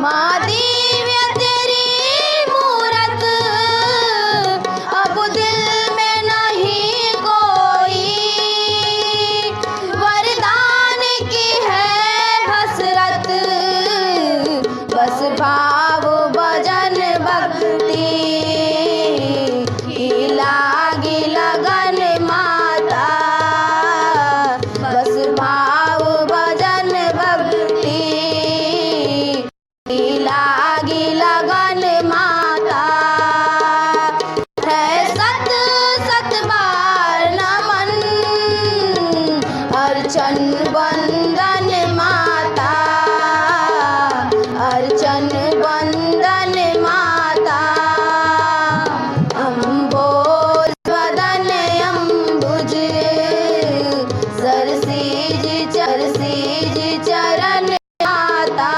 माँ दिव्य तेरी मूरत, अब दिल में नहीं कोई, वरदान की है हसरत, बस भाव भजन भक्ति की लागी लगन माता, बस भाव भजन भक्ति की लागी लगन माता। है सत सत बार नमन, अर्चन वंदन माता, अर्चन वंदन माता। अम्बोज वदन अम्बुज, सरसीज चरण माता।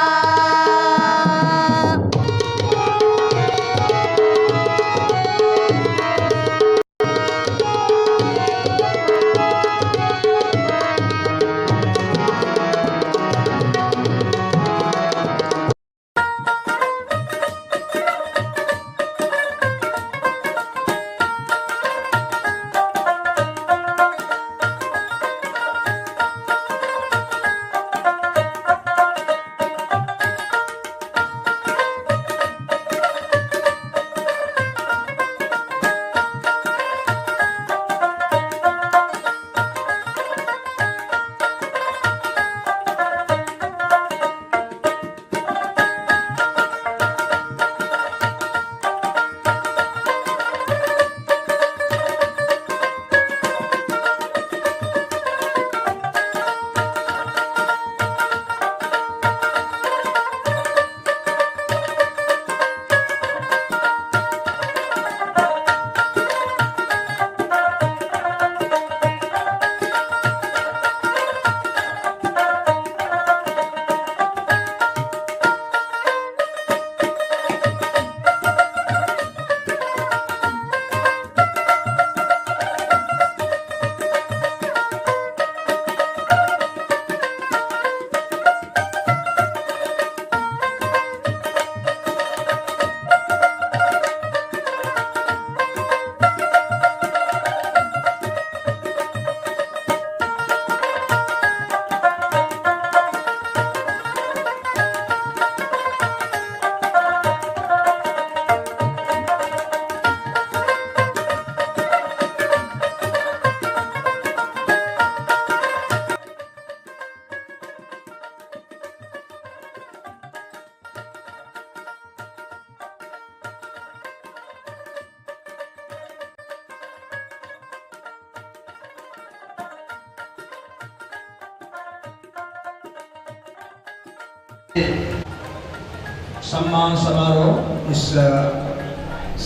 सम्मान समारोह इस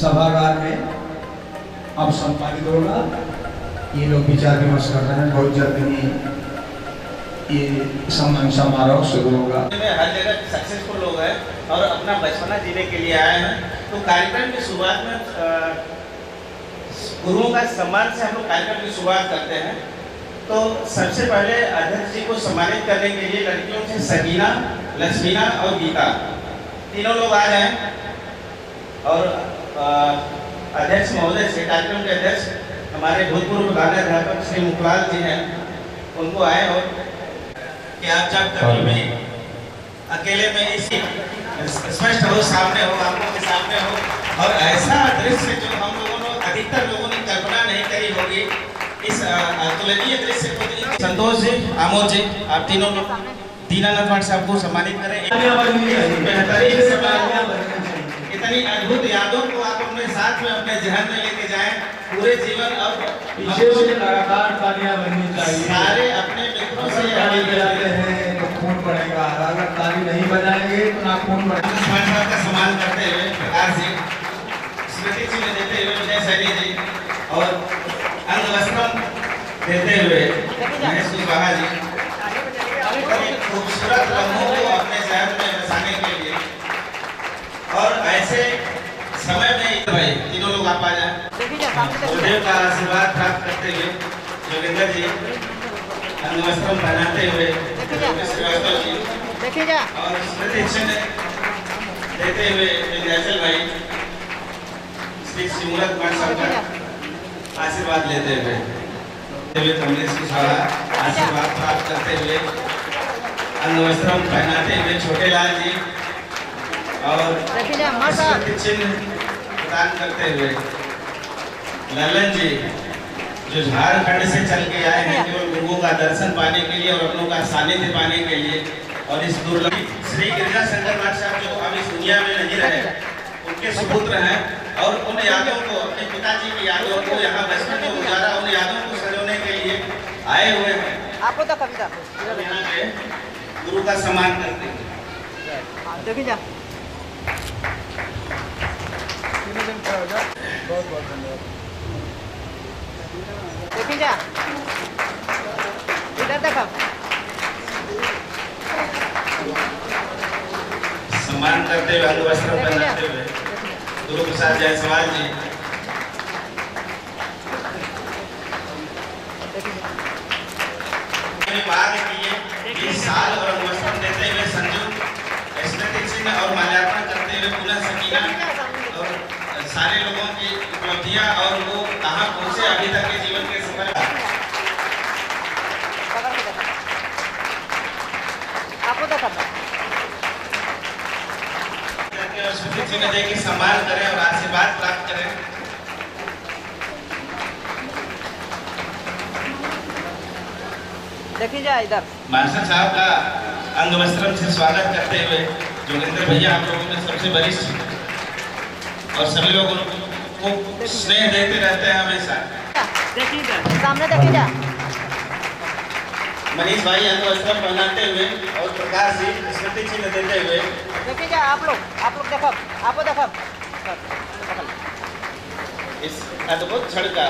सभागार में अब संपादित होगा। ये लोग विचार विमर्श कर रहे हैं, बहुत जल्द ही ये सम्मान समारोह शुरू होगा। हर जगह सक्सेसफुल लोग हैं और अपना बचपना जीने के लिए आए हैं, तो कार्यक्रम की शुरुआत में गुरुओं का सम्मान से हम लोग कार्यक्रम की शुरुआत करते हैं। तो सबसे पहले अध्यक्ष जी को सम्मानित करने के लिए लड़कियों से सकीना, लक्ष्मीना और गीता तीनों लोग आ जाएं और अध्यक्ष महोदय से, कार्यक्रम के अध्यक्ष हमारे भूतपूर्व प्रधानाध्यापक श्री मुखलाल जी हैं, उनको आए और कि आप जब कभी भी अकेले में इसी स्पष्ट हो, सामने हो, आंखों के सामने हो और ऐसा दृश्य जो हम लोगों ने, अधिकतर लोगों ने कल्पना नहीं करी होगी, इस अतुलनीय दृश्य को संतोष जी, आमोद जी, आप तीनों लोग दीनानाथ भट्ट साहब को सम्मानित करें। इतनी अद्भुत यादों को आप अपने साथ में, अपने जहन में लेके जाएं पूरे जीवन। अब पीछे से लगातार तालियां बजनी चाहिए। सारे अपने मित्रों से ताली बजाते हैं तो खून बढ़ेगा, अगर ताली नहीं बजाएंगे तो ना खून बढ़ेगा। साहब का सम्मान करते हुए प्रकाश जी, स्मृति जी ने देते हुए विजय सैनी जी और अंगवस्त्रम देते हुए महेश कुशवाहा जी, खूबसूरत लम्हों को अपने शहर में बसाने के लिए। और ऐसे समय में भाई तीनों लोग आप आ जाए, गुरुदेव का आशीर्वाद प्राप्त करते हुए जोगिंदर जी, अंगवस्त्रम पहनाते हुए श्रीवास्तव जी और स्मृति जी ने देते हुए विंध्याचल भाई श्री शिवमूलक कुमार साहब का आशीर्वाद लेते हुए कमलेश की सारा आशीर्वाद प्राप्त करते हुए अंगवस्त्रम पहनाते हुए छोटे लाल जी और स्मृति चिन्ह प्रदान करते हुए ललन जी जो झारखंड से चल के आए हैं केवल गुरुओं का दर्शन पाने के लिए और अपनों का सानिध्य पाने के लिए और इस दुर्लभ श्री गिरिजा शंकर नाथ साहब जो अब इस दुनिया में नहीं रहे उनके सुपुत्र हैं और उन यादों को अपने पिताजी की यादों को यहाँ बचपन में गुजारा उन यादों को सजोने के लिए आए हुए हैं। आपको तो कविता यहाँ पे गुरु का सम्मान करते हैं। देखिए जा बहुत बहुत धन्यवाद। देखिए जा इधर देखो सम्मान करते हुए अंगवस्त्र पहनाते हुए गुरु प्रसाद जायसवाल जी बात किए 20 साल और अंगवस्त्र देते हुए संजू स्मृति चिन्ह और माल्यार्पण करते हुए पुनः सकीना और सारे लोगों की उपलब्धियां और वो कहाँ पहुंचे अभी तक के जीवन के सफर आपको तो करना और स्मृति चिन्ह दे के सम्मान करें और आशीर्वाद प्राप्त करें। देखिए जा इधर मास्टर साहब का अंगवस्त्रम से स्वागत करते हुए जोगिंदर भैया आप लोगों में सबसे वरिष्ठ और सभी लोग उनको स्नेह देते रहते हैं हमेशा। देखिए इधर सामने देखिए जा मनीष भाई अंगवस्त्रम पहनाते हुए और प्रकाश जी स्मृति चिन्ह देते हुए देखिए जा आप लोग देखो आपको देखो इस अद्भुत क्षण का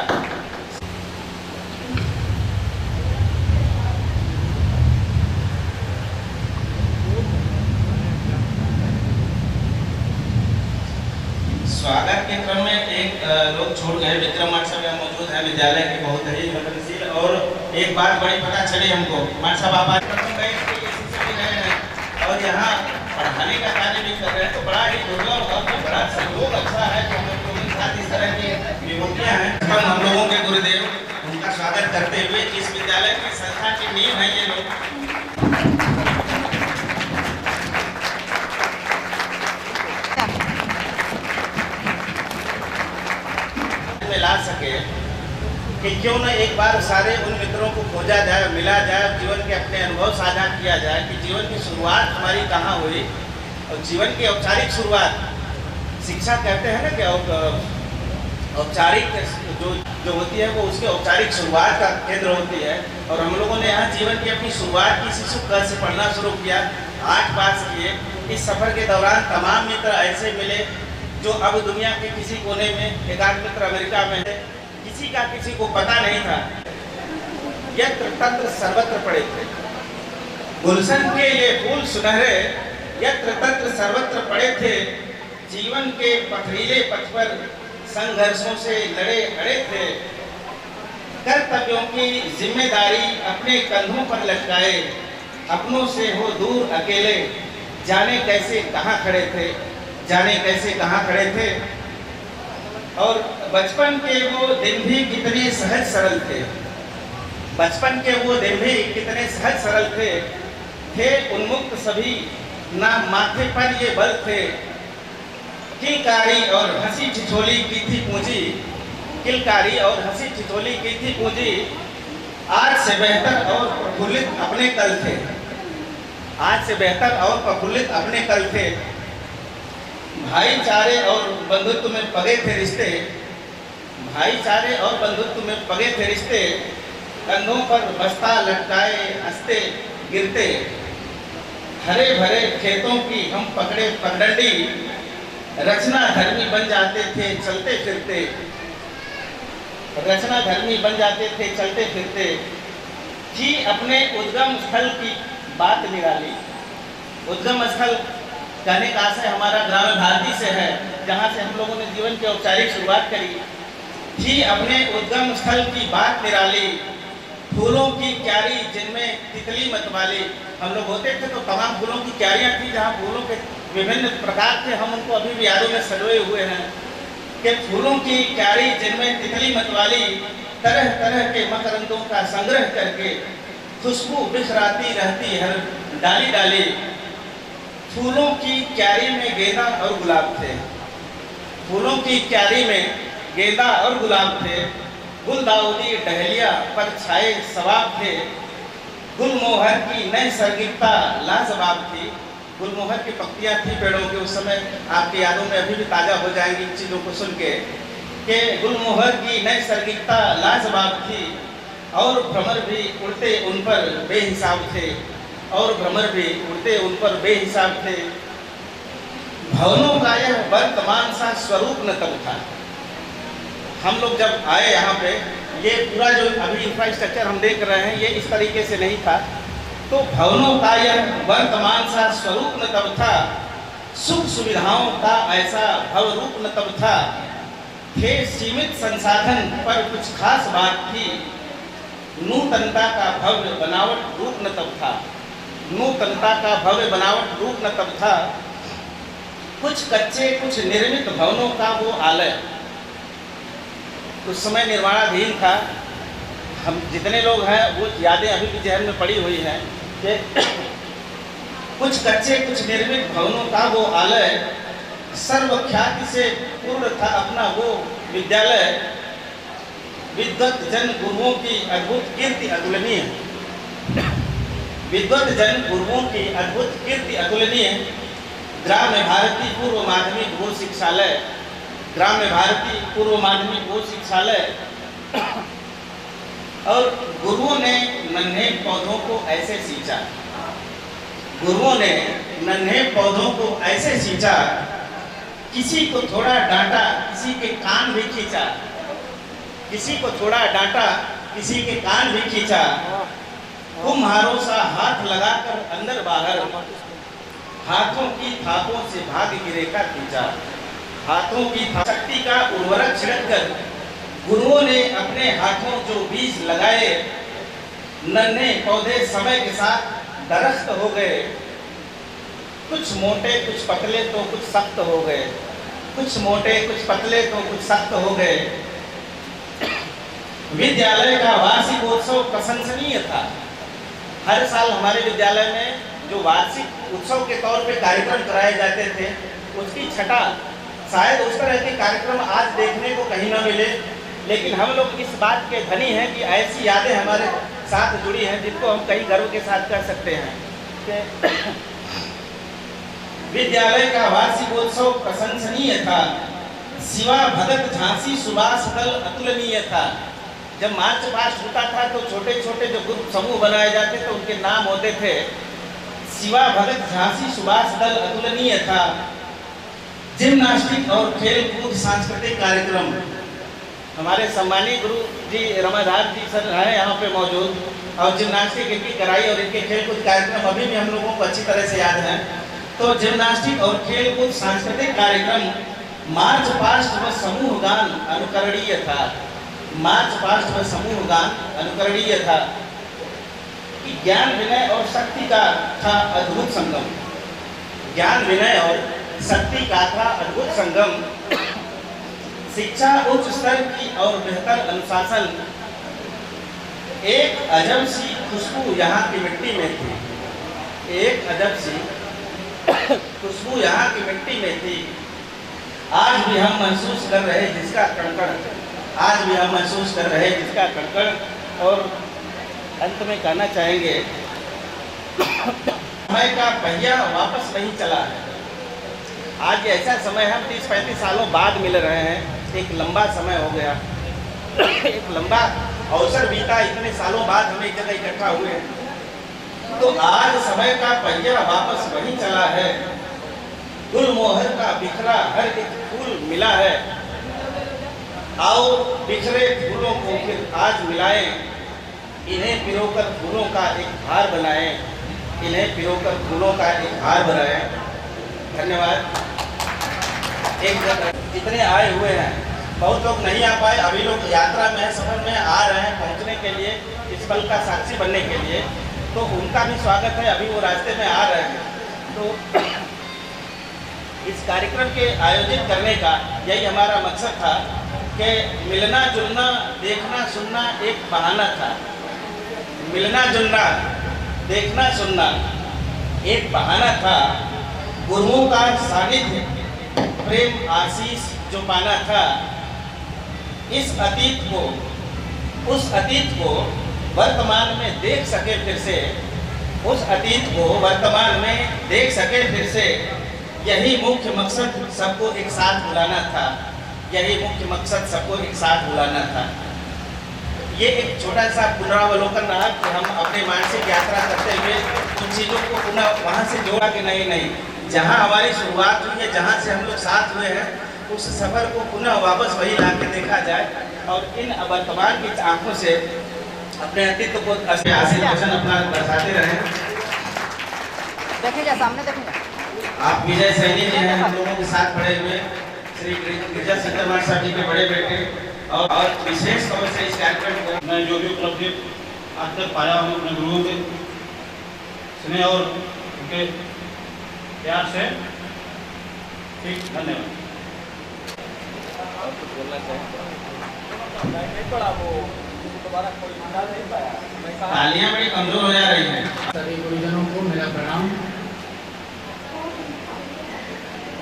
स्वागत के क्रम में एक लोग छोड़ गए विक्रम माट साहब यहाँ मौजूद है विद्यालय के बहुत ही संवेदनशील और एक बात बड़ी पता चली हमको माट साहब आप आज गए हैं और यहाँ पढ़ाने का कार्य भी कर रहे हैं तो बड़ा ही दुर्लभ और बड़ा सहयोग अच्छा है कि हम लोगों के साथ इस तरह की विभूतियाँ हैं हम लोगों के गुरुदेव उनका स्वागत करते हुए इस विद्यालय की संस्था की नींव है ये लोग ला सके कि क्यों न एक बार सारे उन मित्रों को खोजा जाए मिला जाए जीवन के अपने अनुभव साझा किया जाए कि जीवन की शुरुआत हमारी कहाँ हुई और जीवन की औपचारिक शुरुआत शिक्षा कहते हैं ना कि औपचारिक जो होती है वो उसके औपचारिक शुरुआत का केंद्र होती है और हम लोगों ने यहाँ जीवन की अपनी शुरुआत की शिशु कल से पढ़ना शुरू किया 8 पास किए। इस सफर के दौरान तमाम मित्र ऐसे मिले जो अब दुनिया के किसी कोने में एकाध मित्र अमेरिका में है किसी का किसी को पता नहीं था। यत्र तत्र सर्वत्र पड़े थे गुलशन के ये फूल सुनहरे यत्र तत्र सर्वत्र पड़े थे जीवन के पथरीले पथ पर संघर्षों से लड़े अड़े थे कर्तव्यों की जिम्मेदारी अपने कंधों पर लटकाए अपनों से हो दूर अकेले जाने कैसे कहाँ खड़े थे जाने कैसे कहाँ खड़े थे और बचपन के वो दिन भी कितने सहज सरल थे बचपन के वो दिन भी कितने सहज सरल थे उन्मुक्त सभी ना माथे पर ये बल थे किलकारी और हंसी ठिठोली की थी पूंजी किलकारी और हंसी ठिठोली की थी पूंजी आज से बेहतर और प्रफुल्लित अपने कल थे आज से बेहतर और प्रफुल्लित अपने कल थे भाईचारे और बंधुत्व में पगे थे रिश्ते भाईचारे और बंधुत्व में पगे थे रिश्ते कंधों पर बस्ता लटकाए हंसते गिरते हरे भरे खेतों की हम पकड़े पगडंडी रचना धर्मी बन जाते थे चलते फिरते रचना धर्मी बन जाते थे चलते फिरते जी अपने उद्गम स्थल की बात निराली उद्गम स्थल कहने का आशय हमारा ग्राम भारती से है जहाँ से हम लोगों ने जीवन की औपचारिक शुरुआत करी थी अपने उद्गम स्थल की बात निराली फूलों की क्यारी जिनमें तितली मतवाली हम लोग होते थे तो तमाम फूलों की क्यारियाँ थी जहाँ फूलों के विभिन्न प्रकार के हम उनको अभी भी यादों में सजोए हुए हैं कि फूलों की क्यारी जिनमें तितली मतवाली तरह तरह के मकरंदों का संग्रह करके खुशबू बिखराती रहती हर डाली डाली। फूलों की क्यारी में गेंदा और गुलाब थे, फूलों की क्यारी में गेंदा और गुलाब थे, गुलदाउदी डहलिया पर छाए सवाब थे, गुलमोहर की नैसर्गिकता लाजवाब थी। गुलमोहर की पत्तियां थी पेड़ों के उस समय, आपकी यादों में अभी भी ताज़ा हो जाएंगी इन चीज़ों को सुन के कि गुलमोहर की नैसर्गिकता लाजवाब थी और भ्रमर भी उड़ते उन पर बेहिसाब थे, और भ्रमर भी उड़ते उन पर बेहिसाब थे। भवनों का यह वर्तमान सा स्वरूप न तब था। हम लोग जब आए यहाँ पे, ये पूरा जो अभी इंफ्रास्ट्रक्चर हम देख रहे हैं ये इस तरीके से नहीं था। तो भवनों का यह वर्तमान सा स्वरूप न तब था, सुख सुविधाओं का ऐसा भव रूप न तब था। थे सीमित संसाधन पर कुछ खास बात थी, नूतनता का भव्य बनावट रूप न तब था, नूतनता का भव्य बनावट रूप न तब था। कुछ कच्चे कुछ निर्मित भवनों का वो आलय उस समय निर्माणाधीन था। हम जितने लोग हैं वो यादें अभी भी जहन में पड़ी हुई हैं कि कुछ कच्चे कुछ निर्मित भवनों का वो आलय, सर्वख्याति से पूर्ण था अपना वो विद्यालय। विद्वत जन गुरुओं की अद्भुत कीर्ति अतुलनीय, विद्वत जन गुरुओं की अद्भुत कीर्ति अतुलनीय। ग्राम्य भारती पूर्व माध्यमिक वो शिक्षालय, ग्राम्य भारती पूर्व माध्यमिक वो शिक्षालय। और गुरुओं ने नन्हे पौधों को ऐसे सींचा, गुरुओं ने नन्हे पौधों को ऐसे सींचा, किसी को थोड़ा डांटा किसी के कान भी खींचा, किसी को थोड़ा डांटा किसी के कान भी खींचा। कुम्हारों सा हाथ लगाकर अंदर बाहर, हाथों की थापों से भाग्य की रेखा खींचा, हाथों की शक्ति का उर्वरक छिड़ककर गुरुओं ने अपने हाथों जो बीज लगाए, नन्हे पौधे समय के साथ दरख्त हो गए। कुछ मोटे कुछ पतले तो कुछ सख्त हो गए, कुछ मोटे कुछ पतले तो कुछ सख्त हो गए। विद्यालय का वार्षिकोत्सव प्रशंसनीय था। हर साल हमारे विद्यालय में जो वार्षिक उत्सव के तौर पे कार्यक्रम कराए जाते थे, उसकी छटा शायद उस तरह के कार्यक्रम आज देखने को कहीं ना मिले, लेकिन हम लोग इस बात के धनी हैं कि ऐसी यादें हमारे साथ जुड़ी हैं जिनको हम कई गर्व के साथ कर सकते हैं। विद्यालय का वार्षिकोत्सव प्रशंसनीय था, शिवा भगत झांसी सुभाष दल अतुलनीय था। जब मार्च पास्ट होता था तो छोटे छोटे जो ग्रुप समूह बनाए जाते थे उनके नाम होते थे। शिवा भगत झांसी सुभाष दल अतुलनीय था। जिम्नास्टिक और खेल कूद सांस्कृतिक कार्यक्रम, हमारे सम्मानीय गुरु जी रमाधार जी सर हैं यहाँ पे मौजूद, और जिम्नास्टिक इनकी कराई और इनके खेल कूद कार्यक्रम अभी भी हम लोगों को अच्छी तरह से याद हैं। तो जिम्नास्टिक और खेल कूद सांस्कृतिक कार्यक्रम, मार्च पास्ट व समूह गान अनुकरणीय था, मार्च पास्ट व समूह गान अनुकरणीय था। कि ज्ञान विनय और शक्ति का था अद्भुत संगम, ज्ञान विनय और शक्ति का था अद्भुत संगम। शिक्षा उच्च स्तर की और बेहतर अनुशासन, एक अजब सी खुशबू यहाँ की मिट्टी में थी, एक अजब सी खुशबू यहाँ की मिट्टी में थी। आज भी हम महसूस कर रहे जिसका कणकण, आज भी हम महसूस कर रहे जिसका कणकण। और अंत में कहना चाहेंगे, समय का पहिया वापस नहीं चला है। आज ऐसा समय हम 30-35 सालों बाद मिल रहे हैं, एक लंबा समय हो गया, एक लंबा अवसर बीता, इतने सालों बाद हम एक जगह इकट्ठा हुए हैं। तो आज समय का पहिया वापस वहीं चला है, गुलमोहर का बिखरा हर एक फूल मिला है। आओ बिखरे फूलों को फिर आज मिलाएं, इन्हें पिरोकर फूलों का एक हार बनाएं, इन्हें पिरोकर फूलों का एक हार बनाएं। धन्यवाद। एक जितने आए हुए हैं, बहुत लोग नहीं आ पाए, अभी लोग यात्रा में सफर में आ रहे हैं पहुंचने के लिए, इस पल का साक्षी बनने के लिए, तो उनका भी स्वागत है। अभी वो रास्ते में आ रहे हैं, तो इस कार्यक्रम के आयोजित करने का यही हमारा मकसद था कि मिलना जुलना देखना सुनना एक बहाना था। मिलना जुलना देखना सुनना एक बहाना था। गुरुओं का सानिध्य प्रेम आशीष जो पाना था। उस अतीत को वर्तमान में देख सके फिर से, उस अतीत को वर्तमान में देख सके फिर से, यही मुख्य मकसद सबको एक साथ बुलाना था। यही मुख्य मकसद सबको एक साथ बुलाना था। ये एक छोटा सा पुनरावलोकन रहा कि हम अपने मानसिक यात्रा करते हुए कुछ चीज़ों को पुनः वहाँ से जोड़ा कि नहीं जहाँ हमारी शुरुआत हुई है, जहाँ से हम लोग साथ हुए हैं, उस सफ़र को पुनः वापस वही ला के देखा जाए और इन वर्तमान की आंखों से अपने अस्तित्व को वचन अपना दर्शाते रहें। देखिए सामने देखिए। आप विजय सैनी जी हैं, हम लोगों के साथ खड़े हुए श्री गिरिजा शंकर साहब जी के बड़े बेटे, और विशेष तौर से इस कार्यक्रम को मैं जो भी उपलब्धि आज तक पाया हूँ अपने गुरुओं के स्नेह और उनके प्यार से। ठीक, धन्यवाद। तालियां बड़ी कमजोर हो जा रही हैं। सभी गुरुजनों को मेरा प्रणाम।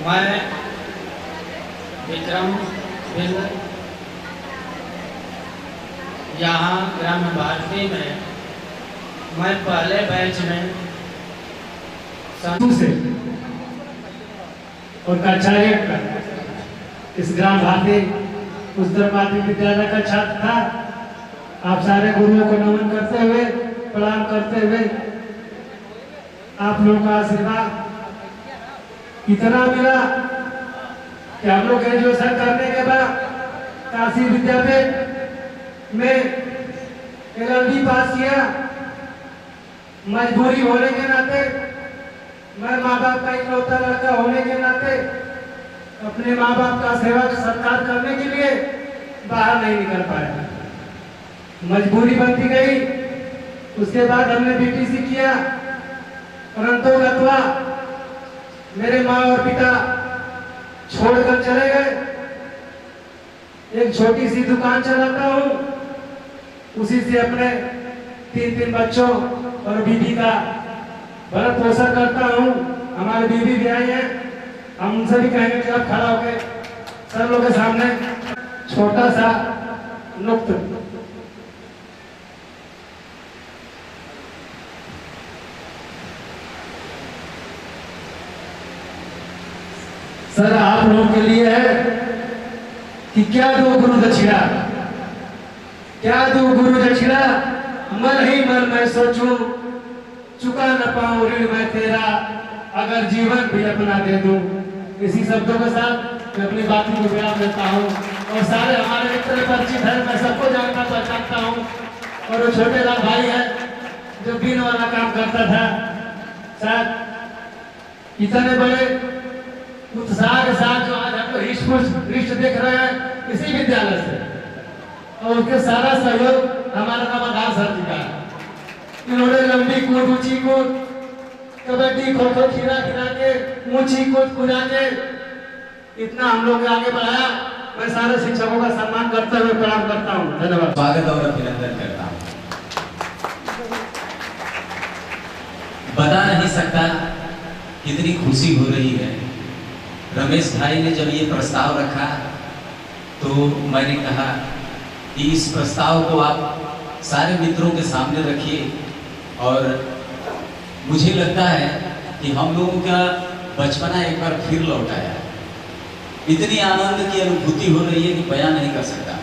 मैं विक्रम बिंद यहाँ ग्राम भारती में मैं पहले बैच में से और कक्षा एक का इस ग्राम भारती उच्चतर माध्यमिक विद्यालय का छात्र था। आप सारे गुरुओं को नमन करते हुए, प्रणाम करते हुए, आप लोगों का आशीर्वाद इतना मिला कि हम लोग ग्रेजुएशन करने के बाद काशी विद्यापीठ में LLB पास किया। मजबूरी होने के नाते, मैं माँ बाप का इकलौता लड़का होने के नाते अपने माँ बाप का सेवा सत्कार करने के लिए बाहर नहीं निकल पाया। मजबूरी बनती गई। उसके बाद हमने BTC किया, परंतु गत्वा मेरे माँ और पिता छोड़कर चले गए। एक छोटी सी दुकान चलाता हूँ, उसी से अपने 3 बच्चों और बीवी का भरण पोषण करता हूँ। हमारे बीवी भी आई है, हम उनसे भी कहेंगे कि आप खड़ा होकर सब लोगों के सामने छोटा सा नुक्त। सर आप लोगों के लिए है कि क्या दो गुरु दक्षिणा, क्या दो गुरु दक्षिणा, मन ही मन में सोचूं, चुका न पाऊं ऋण मैं तेरा, अगर जीवन भी अपना दे दूं। इसी शब्दों के साथ मैं अपनी बातों को विराम देता हूं। और सारे हमारे मित्र परिचित हैं, मैं सबको जानता पहचानता हूं। और वो छोटे लाल भाई है जो बीन वाला काम करता था, शायद इतने बड़े उत्साह के साथ जो आज हम लोग रिश्त देख रहे हैं इसी विद्यालय से, और उसके सारा सहयोग हमारा नवाधार सर जी का है। इन्होंने लंबी कूद, ऊंची कूद, कबड्डी, खो खो खिला के, ऊंची कूद कुदा के इतना हम लोग आगे बढ़ाया। मैं सारे शिक्षकों का सम्मान करते हुए प्रणाम करता हूँ। धन्यवाद। स्वागत और अभिनंदन करता हूँ। बता नहीं सकता कितनी खुशी हो रही है। रमेश भाई ने जब ये प्रस्ताव रखा तो मैंने कहा कि इस प्रस्ताव को आप सारे मित्रों के सामने रखिए। और मुझे लगता है कि हम लोगों का बचपना एक बार फिर लौट आया। इतनी आनंद की अनुभूति हो रही है कि बयान नहीं कर सकता।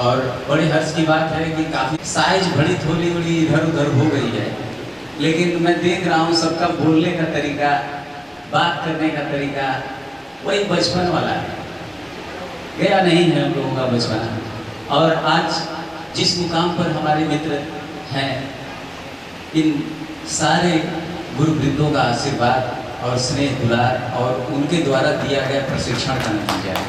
और बड़े हर्ष की बात है कि काफ़ी साइज बड़ी थोड़ी थोड़ी इधर उधर हो गई है, लेकिन मैं देख रहा हूँ सबका बोलने का तरीका, बात करने का तरीका वही बचपन वाला है, गया नहीं है हम लोगों का बचपना। और आज जिस मुकाम पर हमारे मित्र हैं, इन सारे गुरुवृंदों का आशीर्वाद और स्नेह दुलार और उनके द्वारा दिया गया प्रशिक्षण का नतीजा है।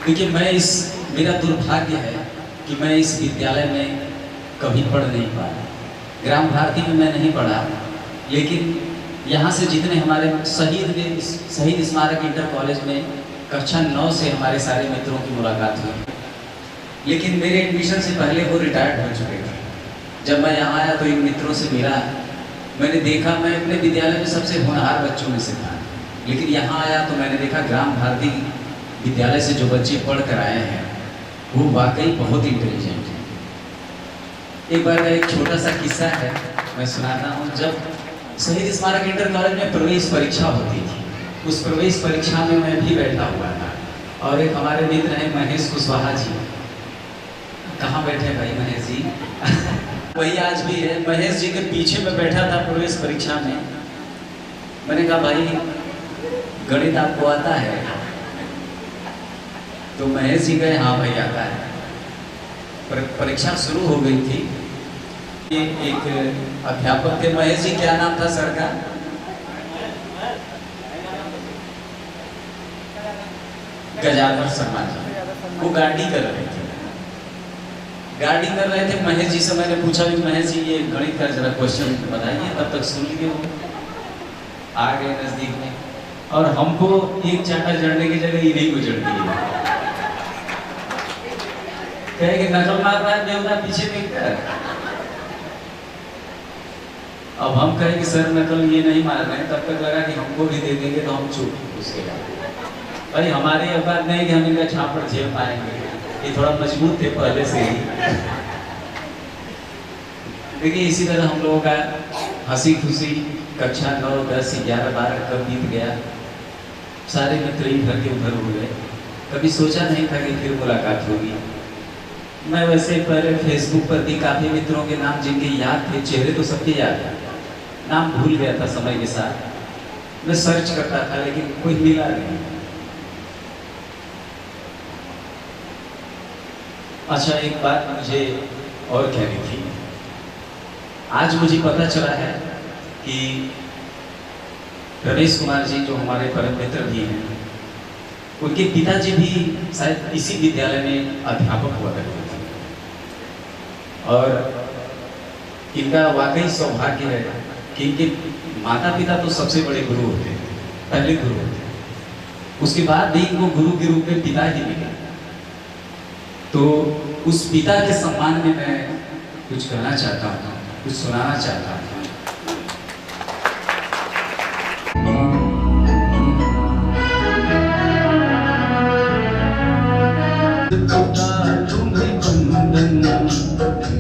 देखिए, मेरा दुर्भाग्य है कि मैं इस विद्यालय में कभी पढ़ नहीं पाया। ग्राम भारती में मैं नहीं पढ़ा, लेकिन यहाँ से जितने हमारे शहीद स्मारक इंटर कॉलेज में कक्षा 9 से हमारे सारे मित्रों की मुलाकात हुई, लेकिन मेरे एडमिशन से पहले वो रिटायर्ड हो चुके थे। जब मैं यहाँ आया तो इन मित्रों से मिला, मैंने देखा मैं अपने विद्यालय में सबसे होनहार बच्चों में से था, लेकिन यहाँ आया तो मैंने देखा ग्राम भारती विद्यालय से जो बच्चे पढ़ कर आए हैं वो वाकई बहुत इंटेलिजेंट हैं। एक बार का एक छोटा सा किस्सा है, मैं सुनाता हूँ। जब शहीद स्मारक इंटर कॉलेज में प्रवेश परीक्षा होती थी, उस प्रवेश परीक्षा में मैं भी बैठा हुआ था और एक हमारे मित्र हैं महेश कुशवाहा जी। कहाँ बैठे भाई महेश जी? वही आज भी है। महेश जी के पीछे मैं बैठा था प्रवेश परीक्षा में। मैंने कहा भाई गणित आपको आता है? तो महेश जी कहे हाँ भाई आता है। परीक्षा शुरू हो गई थी। ये एक अध्यापक थे, महेश जी क्या नाम था सर का? गजानन शर्मा जी। वो गाड़ी कर रहे थे। महेश जी से मैंने पूछा भी महेश जी ये गणित का जरा क्वेश्चन बताइए, तब तक सुन लिए वो आ गए नजदीक में और हमको एक चाकर जड़ने की जगह इन्हीं को जड़ दिए। कहे कि नकल मार रहा है बेवड़ा पीछे देखकर। अब हम कहे कि सर नकल ये नहीं मार रहे हैं, तब तक लगा कि हमको भी दे देंगे तो हम चुप। उसके बाद भाई हमारे औकात नहीं कि हम इनका छापड़ झेल पाएंगे, ये थोड़ा मजबूत थे पहले से ही। देखिए इसी तरह हम लोगों का हंसी खुशी कक्षा 9, 10, 11, 12 कब बीत गया। सारे मित्र इधर के उधर हो गए। कभी सोचा नहीं था कि फिर मुलाकात होगी। मैं वैसे पहले फेसबुक पर भी काफ़ी मित्रों के नाम जिनके याद थे, चेहरे तो सबके याद थे, नाम भूल गया था समय के साथ। मैं सर्च करता था लेकिन कोई मिला नहीं। अच्छा एक बात मुझे और कहनी थी। आज मुझे पता चला है कि रमेश कुमार जी जो हमारे परम मित्र भी हैं, उनके पिताजी भी शायद इसी विद्यालय में अध्यापक हुआ करते थे और इनका वाकई सौभाग्य है कि इनके माता पिता तो सबसे बड़े गुरु होते हैं, पहले गुरु होते हैं, उसके बाद भी इनको गुरु के रूप में पिता ही मिले। तो उस पिता के सम्मान में मैं कुछ कहना चाहता हूँ, कुछ सुनाना चाहता हूँ। तुम्हें बंधन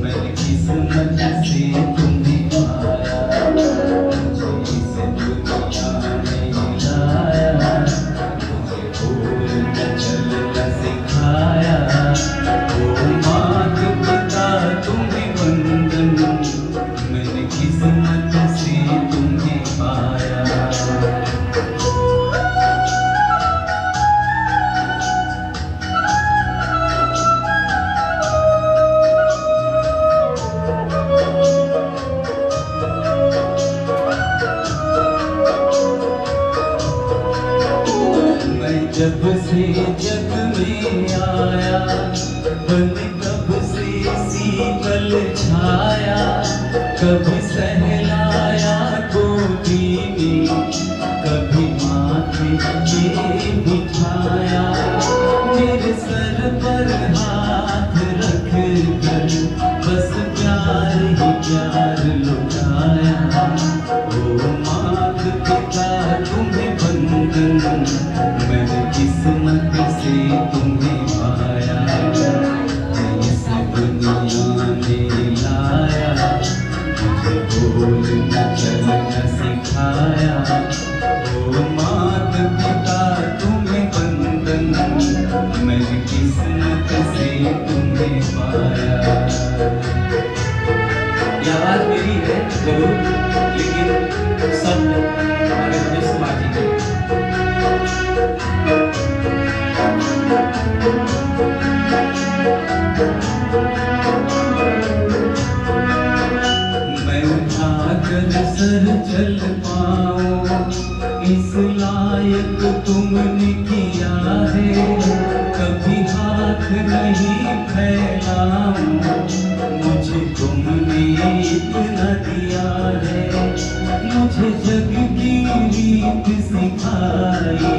मेरी किस्मत से तुम्हें पाया, मुझे इस दुनिया में लाया, मुझे बोलना चलना सिखाया। ओ मात पिता तुम्हें बंधन मेरी किस्मत से तुम्हें पाया। जब से जग में आया, बन कब से शीतल छाया, कभी सहलाया गोदी में, कभी माथे पे बिठाया, मेरे सर पर हाथ रख कर बस प्यार ही प्यार लुटाया। ओ मात पिता तुम्हें बंधन मैंने किस्मत से तुम्हें पाया, इस दुनिया में लाया, मुझे बोलना चलना सिखाया। ओ मात पिता तुम्हें बंधन मैंने किस्मत से तुम्हें पाया। ये आवाज मेरी है जरूर, लेकिन सब हमारे रमेश कुमार जी के। मैं उठाकर सर चल पाऊं इस लायक तुमने किया है, कभी हाथ नहीं फैलाऊं मुझे तुमने इतना दिया है। मुझे मुझे जग की रीत सिखाई,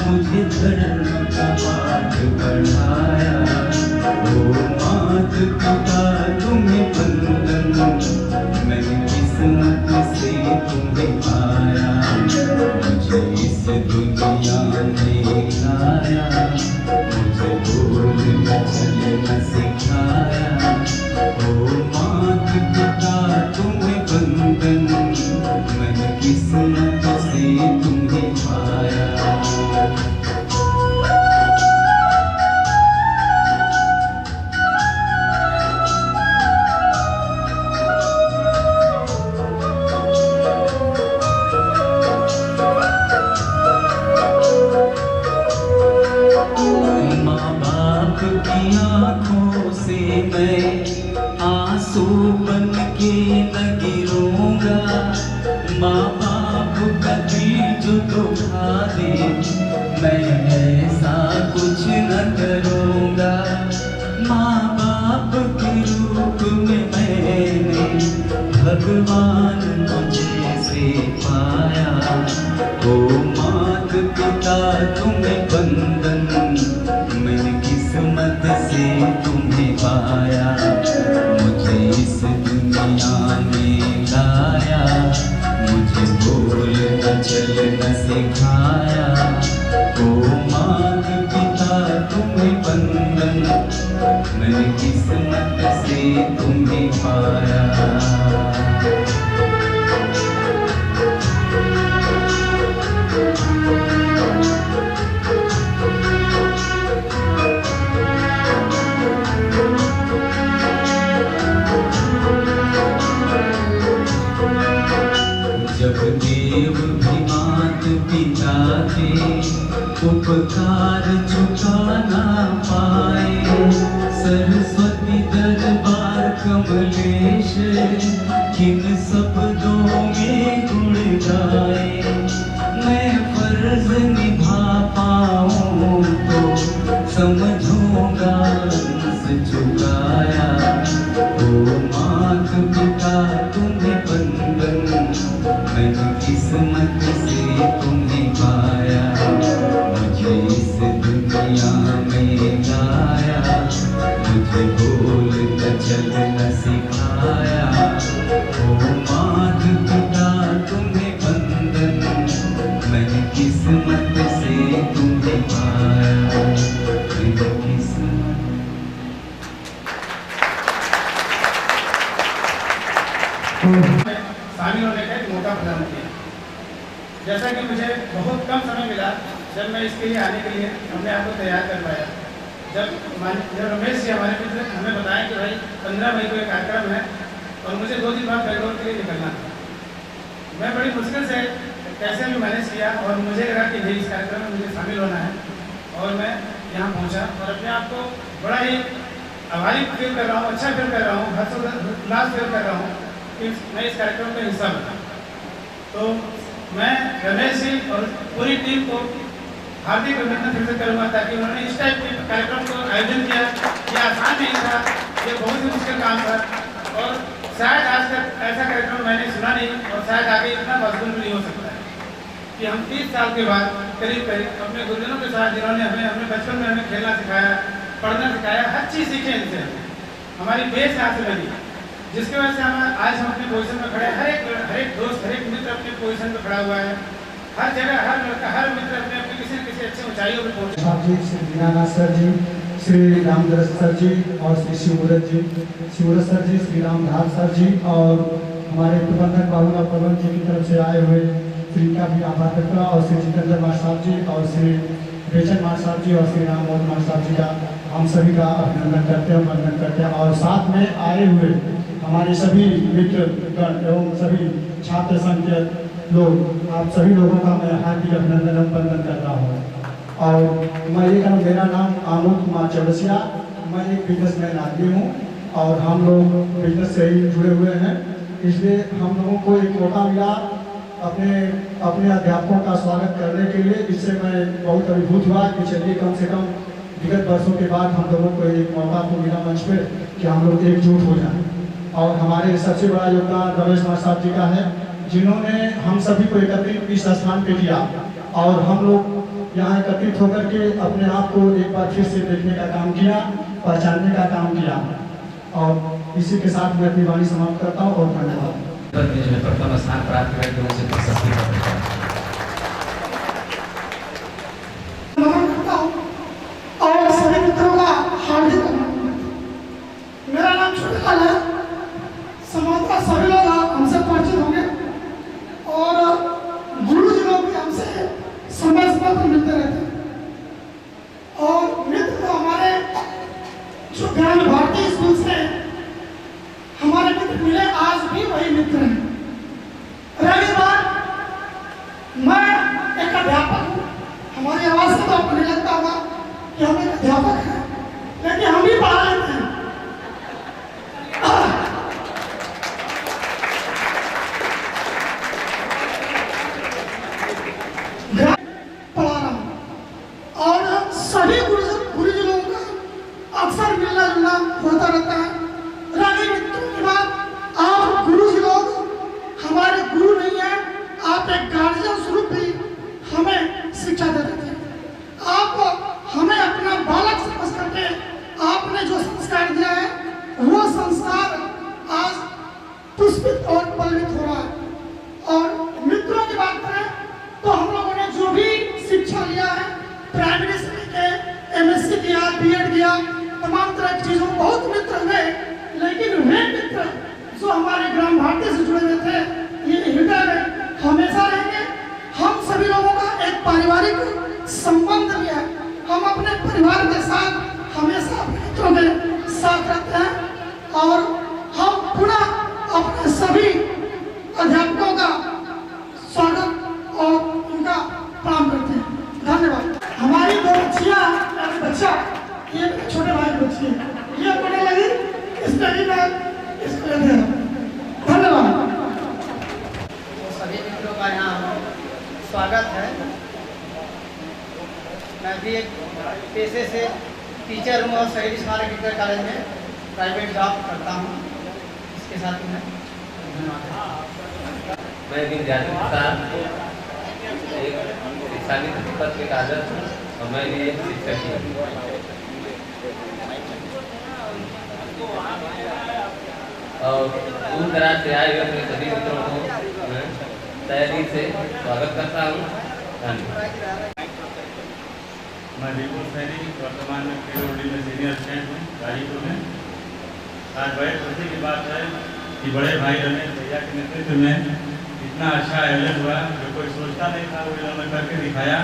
मुझे धर्म का पाठ पढ़ाया। ओ मात पिता तुम्हें वंदन, मैंने किस्मत से तुम्हें पाया। मुझे इस दुनिया में लाया, मुझे बोलना चलना सिखाया। ओ मात पिता तुम्हें वंदन, मैंने किस्मत से तुम्हें पाया। की आँखों से मैं आंसू बन के न गिरूंगा। माँ बाप का दिल जो दुखा दे, मैं ऐसा कुछ न करूँगा। माँ बाप के रूप में मैंने भगवान मुझे से पाया। ओ मात पिता तुम्हें वंदन, मैंने किस्मत से तुम्हें पाया। मुझे इस दुनिया में लाया, मुझे बोलना चलना सिखाया। ओ मात पिता तुम्हें वंदन, मैंने किस्मत से तुम्हें पाया। जब देव भी मात पिता के उपकार चुका ना पाए, सरस्वती दरबार कमलेश किन शब्दों में गुण गाए। मैं फर्ज निभा पाऊँ तो समझूंगा चुकाया। ओ मात पिता तुम्हें वंदन, मैंने किस्मत से तुम्हें पाया। मुझे इस दुनिया में लाया, मुझे बोलना चलना सिखाया। ओ मात पिता तुम्हें वंदन, मैंने किस्मत से तुम्हें पाया। मैंने किस्मत शामिल होने का एक मौका प्रदान किया। जैसा कि मुझे बहुत कम समय मिला जब मैं इसके लिए आने के लिए अपने आप को तैयार कर पाया। जब रमेश जी हमारे मित्र हमें बताया कि भाई 15 मई को एक कार्यक्रम है और मुझे 2 दिन बाद बेंगलोर के लिए निकलना था, मैं बड़ी मुश्किल से कैसे भी मैनेज किया और मुझे लगा कि नहीं, इस कार्यक्रम में मुझे शामिल होना है। और मैं यहाँ पहुँचा और अपने आप को बड़ा ही आभारी फील कर रहा हूँ, अच्छा फील कर रहा हूँ, हर्षोल्लास फील कर रहा हूँ कि मैं इस कार्यक्रम का हिस्सा बना। तो मैं रमेश जी और पूरी टीम को हार्दिक अभिनंदन फिर से करूँगा, ताकि उन्होंने इस टाइप के कार्यक्रम को आयोजन किया। ये आसान नहीं था, ये बहुत ही मुश्किल काम था और शायद आज तक ऐसा कार्यक्रम मैंने सुना नहीं और शायद आगे इतना पॉसिबल नहीं हो सकता है कि हम 30 साल के बाद करीब अपने गुरुजनों के साथ, जिन्होंने हमें बचपन में हमें खेलना सिखाया, पढ़ना सिखाया, हर चीज़ सीखे इनसे। हमारी बेस यहाँ से बनी, जिसकी वजह से आज हम अपने पोजीशन में खड़े। हर एक दोस्त, हर एक मित्र अपने पोजीशन पर खड़ा हुआ है। हर जगह हर लड़का, हर मित्र अपने अपने किसी न किसी अच्छी ऊंचाइयों पर पहुंचा। जी, श्री दीनानाथ सर जी, श्री रामदरस सर जी और श्री शिवरत सर जी, श्री रामधार सर जी और हमारे प्रबंधक बाबूलाल पवन जी की तरफ से आए हुए श्री का भी आभार व्यक्त और श्री जितेंद्र मार साहब जी और श्री बेचन मार साहब जी और श्री राम मोहन मार साहब जी का हम सभी का अभिनंदन करते हैं, वंदन करते हैं। और साथ में आए हुए हमारे सभी मित्रगण एवं सभी छात्र संघ के लोग, आप सभी लोगों का मैं हार्दिक अभिनंदन एवं वंदन कर रहा हूँ। और मैं ये कहूँ, मेरा नाम आमोद कुमार चौरसिया, मैं एक बिजनेसमैन आदमी हूँ और हम लोग बिजनेस से ही जुड़े हुए हैं। इसलिए हम लोगों को एक मौका मिला अपने अध्यापकों का स्वागत करने के लिए। इससे मैं बहुत अभिभूत हुआ कि चलिए कम से कम विगत वर्षों के बाद हम लोगों को एक मौका को मिला मंच पे कि हम लोग एकजुट हो जाएं। और हमारे सबसे बड़ा योगदान रमेश मार साहब जी का है। जिन्होंने हम सभी को एकत्रित इस स्थान पे किया, और हम लोग यहाँ एकत्रित होकर के अपने आप को एक बार फिर से देखने का काम किया, पहचानने का काम किया। और इसी के साथ मैं अपनी वाणी समाप्त करता हूँ और धन्यवाद। में प्रथम स्थान प्राप्त करके उनसे प्रशस्ति प्राप्त नमन करता हूँ और सभी मित्रों का हार्दिक अभिनंदन। मेरा नाम छोटेलाल है। समाज सभी लोग हमसे परिचित होंगे और गुरु जी लोग भी हमसे समय समय पर मिलते रहते हैं। और मित्र तो हमारे जो ज्ञान भारती स्कूल से हमारे मित्र मिले, आज भी वही मित्र हैं। रही बात, मैं एक अध्यापक हूँ। हमारी आवाज से तो आपको नहीं लगता होगा कि हम एक अध्यापक हैं, लेकिन हम भी पढ़ा लेते हैं। पढ़ा रहा हूँ और सभी गुरुजनों का अक्सर मिलना जुलना होता रहता है। रानी मित्रों की बात, आप गुरुजी लोग हमारे गुरु नहीं है, आप एक गार्जियन स्वरूप भी हमें शिक्षा दे देते हैं। आप हमें अपना बालक समझ करके आपने जो संस्कार दिया है, वो संस्कार आज पुष्पित और पल्वित हो रहा है। और मित्रों की बात करें तो हम लोगों ने जो भी शिक्षा लिया है, प्राइमरी से लेकर एमएससी किया, बीएड किया, तमाम तरह की चीजों, बहुत मित्र हुए, लेकिन वे मित्र जो हमारे ग्राम भारती से जुड़े हुए थे, ये हृदय में हमेशा रहेंगे। हम सभी लोगों का एक पारिवारिक संबंध भी है। हम अपने परिवार के साथ हमेशा अपने मित्रों के साथ रहते हैं और हम पुनः अपने सभी अध्यापकों का स्वागत और उनका प्रणाम करते हैं। धन्यवाद। हमारी दो बच्चा, ये छोटे भाई की बच्ची है, ये पढ़ने लगी, इसमें भी मैं इसको ले रहा हूँ। धन्यवाद। सभी मित्रों का यहाँ स्वागत है। मैं भी एक पेशे से टीचर हूँ और शहीद स्मारक इंटर कॉलेज में प्राइवेट जॉब करता हूँ। इसके साथ में मैं विद्यार्थी के साथ एक शिक्षा मित्र पद के कागज हूँ और मैं भी एक शिक्षक ही हूँ। और दूर दराज से आए हुए अपने सभी मित्रों को मैं तहे दिल से स्वागत करता हूँ। धन्यवाद। मैं विपुल सैनी वर्तमान में केरोडी में सीनियर स्टूडेंट हूँ, गाजीपुर में। आज बड़े खुशी की बात है कि बड़े भाई रमेश भैया के नेतृत्व में इतना अच्छा आयोजन हुआ, जो कोई सोचता नहीं था, वो इन्होंने करके दिखाया।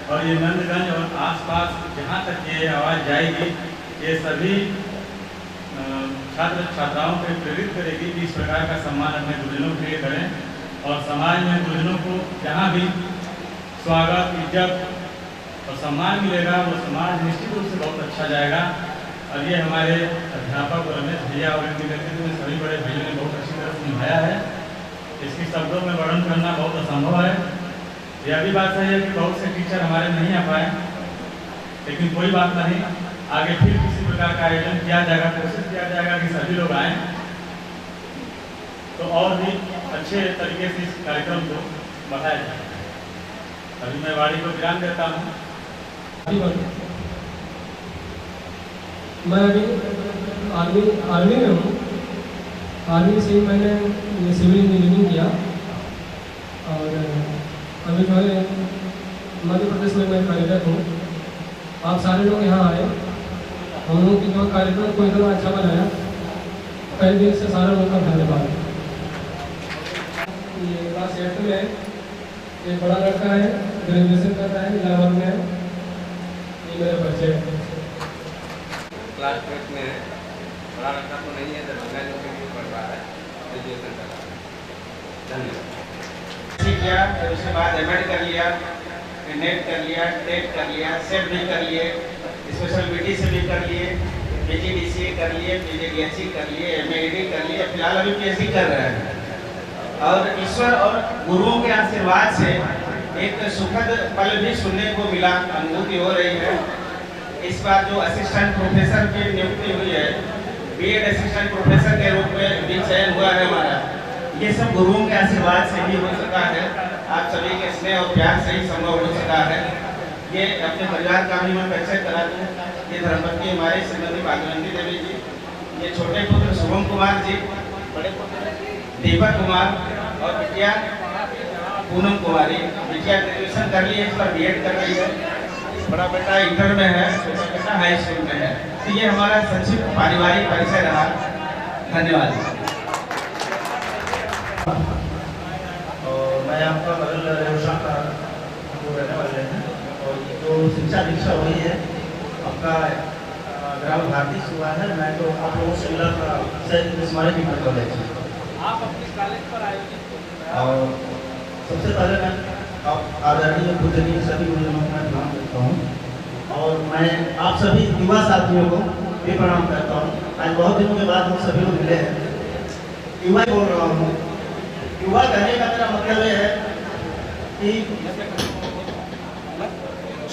और ये नंदगंज और आसपास जहाँ तक ये आवाज़ जाएगी, ये सभी छात्र छात्राओं को प्रेरित करेगी कि इस प्रकार का सम्मान अपने गुरुजनों के लिए करें। और समाज में गुरुजनों को जहाँ भी स्वागत, इज्जत और सम्मान मिलेगा, वो समाज निश्चित रूप से बहुत अच्छा जाएगा। और ये हमारे अध्यापक रमेश भैया और इनके नेतृत्व में सभी बड़े भाइयों ने बहुत अच्छी तरह से निभाया है। इसकी शब्दों में वर्णन करना बहुत असंभव है। यह भी बात सही है कि बहुत से टीचर हमारे नहीं आ पाए, लेकिन कोई बात नहीं, आगे फिर किसी प्रकार का आयोजन किया जाएगा, कोशिश किया जाएगा कि सभी लोग आएँ तो और भी अच्छे तरीके से इस कार्यक्रम को बढ़ाया जाए। अभी मैं वाणी को विराम देता हूँ। मैं अभी आर्मी में हूँ। आर्मी से मैंने सिविल इंजीनियरिंग किया और अभी जो है मध्य प्रदेश में मैं कार्यरत हूँ। आप सारे लोग यहाँ आए, हम लोग की जो कार्यक्रम को इतना अच्छा बनाया, कई दिन से सारे लोगों का धन्यवाद। ये क्लास 8 में एक बड़ा लड़का है, ग्रेजुएशन कर रहा है, इलाहाबाद में है। ये मेरे बच्चे क्लास 8 में है, बड़ा लड़का तो नहीं है, दरभंगा जो भी पढ़ रहा है, ग्रेजुएशन कर रहा है। धन्यवाद। किया, फिर उसके बाद एमएड कर लिया, नेट कर लिया, टेट कर लिया, सेट भी कर लिए, स्पेशल बीटी से भी कर लिए, पीजीडीसीए कर लिए, पीजीडीएससी कर लिए, एमएडी कर लिए, फिलहाल अभी पीएचडी कर रहे हैं। और ईश्वर और गुरुओं के आशीर्वाद से एक सुखद पल भी सुनने को मिला, अनुभूति हो रही है। इस बार जो असिस्टेंट प्रोफेसर की नियुक्ति हुई है, बीएड असिस्टेंट प्रोफेसर के रूप में भी चयन हुआ है हमारा, ये सब गुरुओं के आशीर्वाद से ही हो सका है। आप सभी के स्नेह और प्यार से ही संभव हो सका है। ये अपने परिवार का भी मैं परिचय करा दूँ। ये धर्मपत्नी हमारे श्रीमती भागवती देवी जी, ये छोटे पुत्र शुभम कुमार जी, बड़े पुत्र दीपक कुमार और बिटिया पूनम कुमारी। बिटिया ग्रेजुएशन कर ली है, इस पर बीएड कर रही है। बड़ा बेटा इंटर में है, छोटा बेटा हाई स्कूल में है। तो ये हमारा संक्षिप्त पारिवारिक परिचय रहा। धन्यवाद। और मैं आपका बगल रेवशा का वो रहने वाले हैं। और जो शिक्षा दीक्षा हुई है आपका ग्राम भारती से हुआ है। मैं तो आप लोगों से मिला था सैयद इस्माइल इंटर कॉलेज। आप अपने कॉलेज पर आयोजित और सबसे पहले मैं आदरणीय पूजनीय सभी गुरुजनों को मैं प्रणाम करता हूँ। और मैं आप सभी युवा साथियों को भी प्रणाम करता हूँ। आज बहुत दिनों के बाद हम सभी लोग मिले हैं। युवा बोल रहा हूँ। युवा कहने का मेरा मतलब ये है कि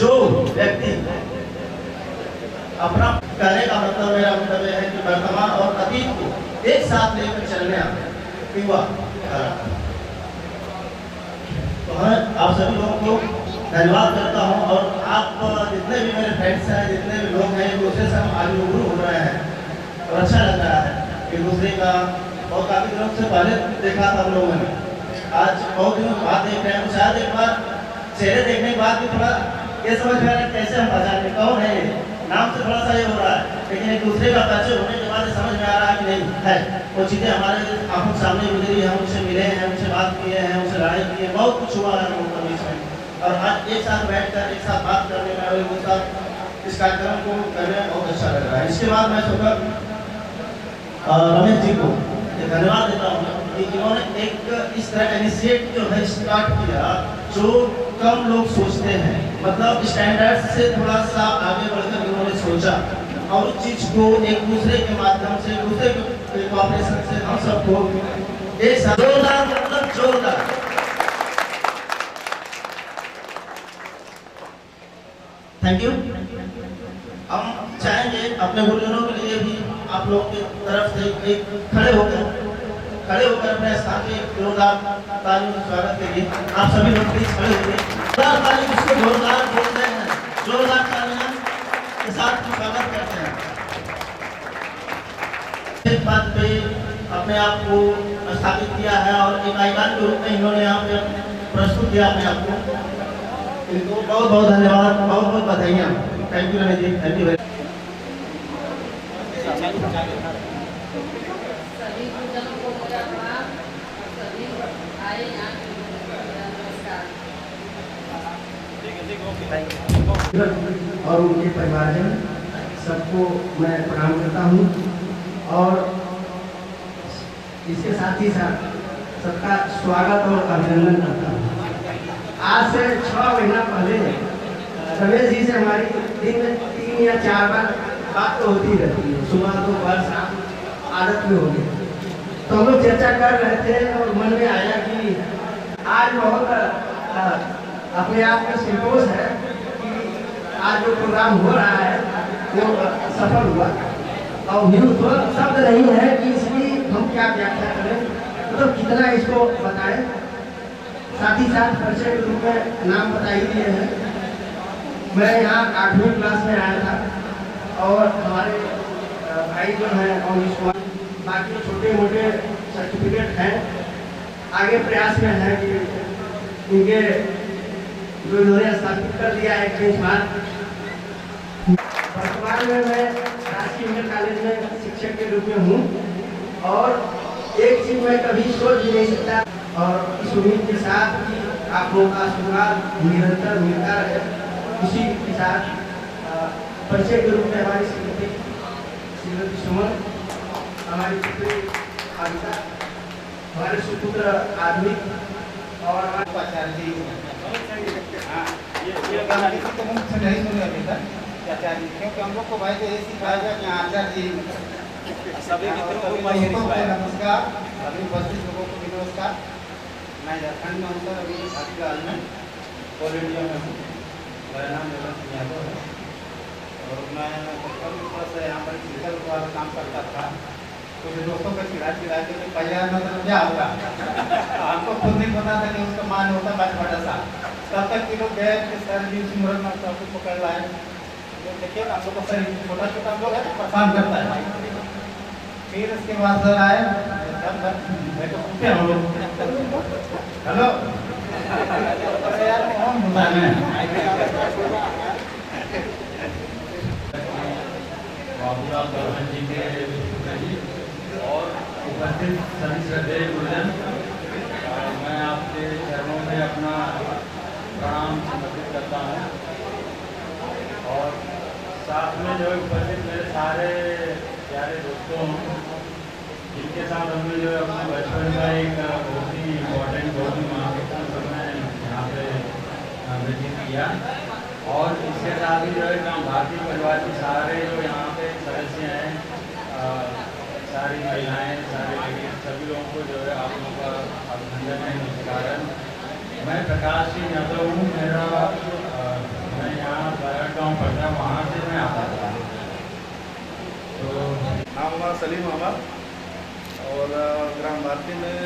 जो व्यक्ति अपना कहने का मतलब मेरा मतलब यह है कि वर्तमान और अतीत को एक साथ लेकर चलने युवा। तो मैं आप सभी लोगों को धन्यवाद करता हूँ। और आप जितने भी मेरे फ्रेंड्स हैं, जितने भी लोग हैं, एक दूसरे से हम आज रूबरू हो रहे हैं और अच्छा लग रहा है एक दूसरे का। और काफ़ी दिनों से पहले देखा था हम लोगों ने, आज बहुत दिनों बाद देख रहे हैं। तो शायद एक बार चेहरे देखने के बाद भी थोड़ा ये समझ में आ रहा है कैसे हम पहचाने कौन है। नाम से थोड़ा सा ये हो रहा है, लेकिन एक दूसरे का परिचय होने के बाद समझ में आ रहा है कि नहीं है। वो चीज़ें हमारे आंखों के सामने गुजरी है, हम उनसे मिले हैं, उनसे बात किए हैं, उनसे लड़ाई की है, बहुत कुछ हुआ है लोगों के बीच में। और आज एक साथ बैठकर एक साथ बात करने में और एक साथ इस कार्यक्रम को करने में बहुत अच्छा लग रहा है। इसके बाद मैं सोकर रमेश जी को धन्यवाद देता हूँ कि इन्होंने एक इस तरह इनिशिएट जो है स्टार्ट किया जो कम लोग सोचते हैं। मतलब स्टैंडर्ड से थोड़ा सा आगे बढ़कर इन्होंने सोचा और उस चीज को एक दूसरे के माध्यम से, एक दूसरे के कोऑपरेशन से हम सबको एक साथ जोरदार मतलब जोरदार थैंक यू। हम चाहेंगे अपने गुरुजनों के लिए भी आप लोगों की तरफ से एक खड़े होकर अपने स्थान पे जोरदार तालियों से स्वागत के लिए आप सभी लोग प्लीज खड़े होइए। जोरदार ताली जिसको जोरदार बोलते हैं, जोरदार तालियां के साथ स्वागत करते हैं। इस बात पे अपने आप को स्थापित किया है और एक आइकन के रूप में इन्होंने यहाँ पे प्रस्तुत किया अपने आप को। इनको बहुत बहुत धन्यवाद, बहुत बहुत बधाइयाँ। Thank you Ramesh ji, thank you very much. सभी गुरुजनों को मेरा प्रणाम। सभी आए यहाँ नमस्कार। और उनके परिवारजन सबको मैं प्रणाम करता हूँ। और इसके साथ ही साथ सबका स्वागत और अभिनंदन करता हूँ। आज से 6 महीना पहले रमेश जी से हमारी दिन में 3 या 4 बार बात तो होती रहती है, सुबह दोपहर शाम, आदत में हो गई। तो हम लोग चर्चा कर रहे थे और मन में आया कि आज बहुत अपने आप में संतोष है कि आज जो प्रोग्राम हो रहा है वो सफल हुआ। और तो शब्द नहीं है कि इसकी हम क्या व्याख्या करें, मतलब कितना इसको बताएं। साथ ही साथ परिचय के रूप में नाम बता ही दिए हैं। मैं यहाँ 8वीं क्लास में आया था और हमारे भाई जो हैं और इसको बाकी छोटे मोटे सर्टिफिकेट हैं। आगे प्रयास में है कि इनके जो इन्होंने स्थापित कर दिया है बेंचमार्क। वर्तमान में मैं राजकीय इंटर कॉलेज में शिक्षक के रूप में हूँ और एक चीज मैं कभी सोच भी नहीं सकता। और इस उम्मीद के साथ कि आप लोगों का आशीर्वाद निरंतर मिलता रहे, इसी के साथ परिचय के रूप में हमारी श्रीमती सुमन, हमारी पुत्री आदिता, हमारे सुपुत्र आधुनिक और हमारे आचार्य जी। नहीं सुने अभी तक आचार्य जी, क्योंकि हम लोग को भाई ये सिखाया गया कि आचार्य जी सभी नमस्कार। अभी उपस्थित लोगों को भी नमस्कार। मैं झारखंड में हूँ सर, अभी हाल में ऑल इंडिया में हूँ। मेरा नाम जगन सिंह यादव है और मैं थोड़ा सा यहाँ पर फिजिकल वाला काम करता था कुछ दोस्तों को चिढ़ा के तो पहले मतलब क्या होगा हमको खुद नहीं पता था कि उसका मान होता है बड़ा सा। तब तक कि लोग गए कि सर जी सिमरन में सब कुछ पकड़ लाए। देखिए हम लोग को सर छोटा छोटा लोग है परेशान करता है। फिर उसके बाद सर आए मैं तो पूछे हम लोग हेलो यार कौन बोला है बाबूराव दर्शन जी के और उपस्थित सभी श्रद्धेय गुरुजन, मैं आपके चरणों में अपना प्रणाम समर्पित करता हूँ। और साथ में जो उपस्थित मेरे सारे प्यारे दोस्तों, जिनके साथ हमने जो अपने बचपन का एक बहुत ही इम्पोर्टेंट बहुत ही महत्वपूर्ण समय यहाँ पे व्यतीत किया। और इसके साथ ही जो है काम भारतीय परिवार के सारे जो यहाँ पे सदस्य हैं, सारी महिलाएं, सारे लेडीज, सभी लोगों को जो है आप लोगों का अभिनंदन है, नमस्कार। मैं प्रकाश सिंह यादव हूँ। मैं यहाँ बारात गाँव पड़ता, वहाँ से मैं आता था। तो नाम हमारा सलीम अहमद और ग्राम भारती में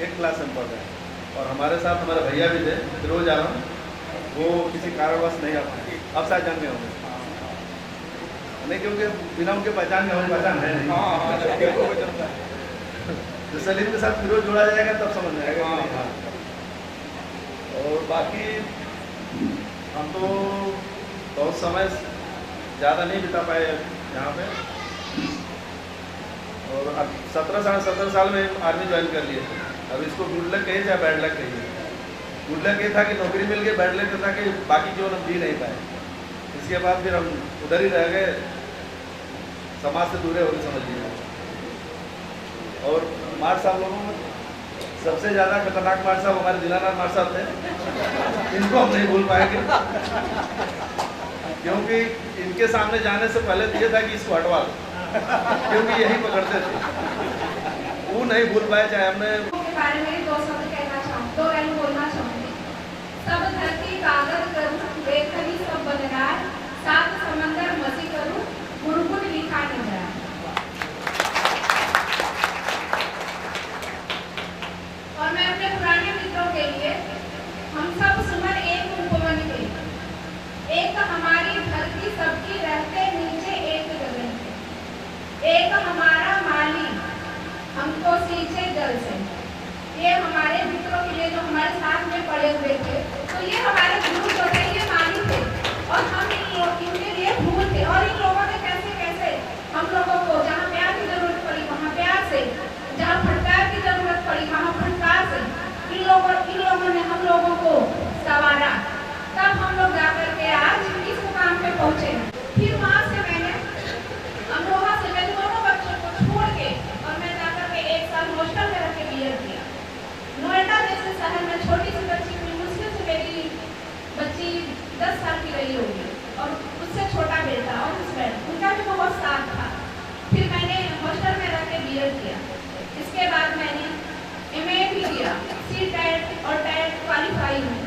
1 क्लास में पढ़ रहे हैं। और हमारे साथ हमारे भैया भी थे फिरोज आलम, वो किसी कारणवश नहीं आ पाए, अब शायद जंग में होंगे नहीं, क्योंकि बिना उनके पहचान में हमारी पहचान है नहीं। तो सलीम के साथ फिरोज जोड़ा जाएगा तब समझ में आएगा। और बाकी हम तो बहुत समय ज़्यादा नहीं बिता पाए यहाँ पे। और अब 17 साल में आर्मी ज्वाइन कर लिए। अब इसको गुड लक कहिए चाहे बैड लक कहिए। गुड लक ये था कि नौकरी मिल गई, बैड लक था कि बाकी जीवन हम जी नहीं पाए। इसके बाद फिर हम उधर ही रह गए, समाज से दूर हो गए समझ लीजिए। और मार साहब लोगों में सबसे ज़्यादा खतरनाक मार साहब हमारे जिलानाथ मार साहब थे। इनको हम नहीं भूल पाएंगे, क्योंकि इनके सामने जाने से पहले ये था कि इसको हटवा दो, क्योंकि यही पकड़ते थे। वो नहीं भूल पाए। चाहे हमने बारे में 2 शब्द कहना चाहूँ, 2 लाइन बोलना चाहूँगी। सब धरती कागज करूँ, लेखनी सब बनगार, 7 समंदर मसी करूँ, गुणगुण लिखा नजर। और मैं अपने पुराने मित्रों के लिए, हम सब सुमन एक उपवन के, एक हमारी धरती सबकी रहते नीचे एक गगन पे, एक हमारा माली हमको सींचे जल से। ये हमारे मित्रों के लिए जो हमारे साथ में पड़े हुए थे, तो ये हमारे गुरु जो थे ये माली थे और हम इनके लिए फूल थे। और इन लोगों ने कैसे कैसे हम लोगों को जहाँ प्यार की जरूरत पड़ी वहाँ प्यार से, जहाँ फटकार की जरूरत पड़ी वहाँ फटकार से इन लोगों ने हम लोगों को संवारा। तब हम लोग जाकर के आज इस मुकाम पे पहुँचे। फिर वहाँ से मैंने अमरोहा से मेरे दोनों बच्चों को छोड़ के और मैं जाकर के 1 साल हॉस्टल में रह के बीएड किया। नोएडा जैसे शहर में छोटी सी बच्ची थी, मुश्किल से मेरी बच्ची 10 साल की रही होगी और उससे छोटा बेटा और हस्बैंड, उनका भी बहुत साथ था। फिर मैंने हॉस्टल में रह के बीएड किया। इसके बाद मैंने एमए भी किया, सी-टेट और टेट क्वालिफाई हुई।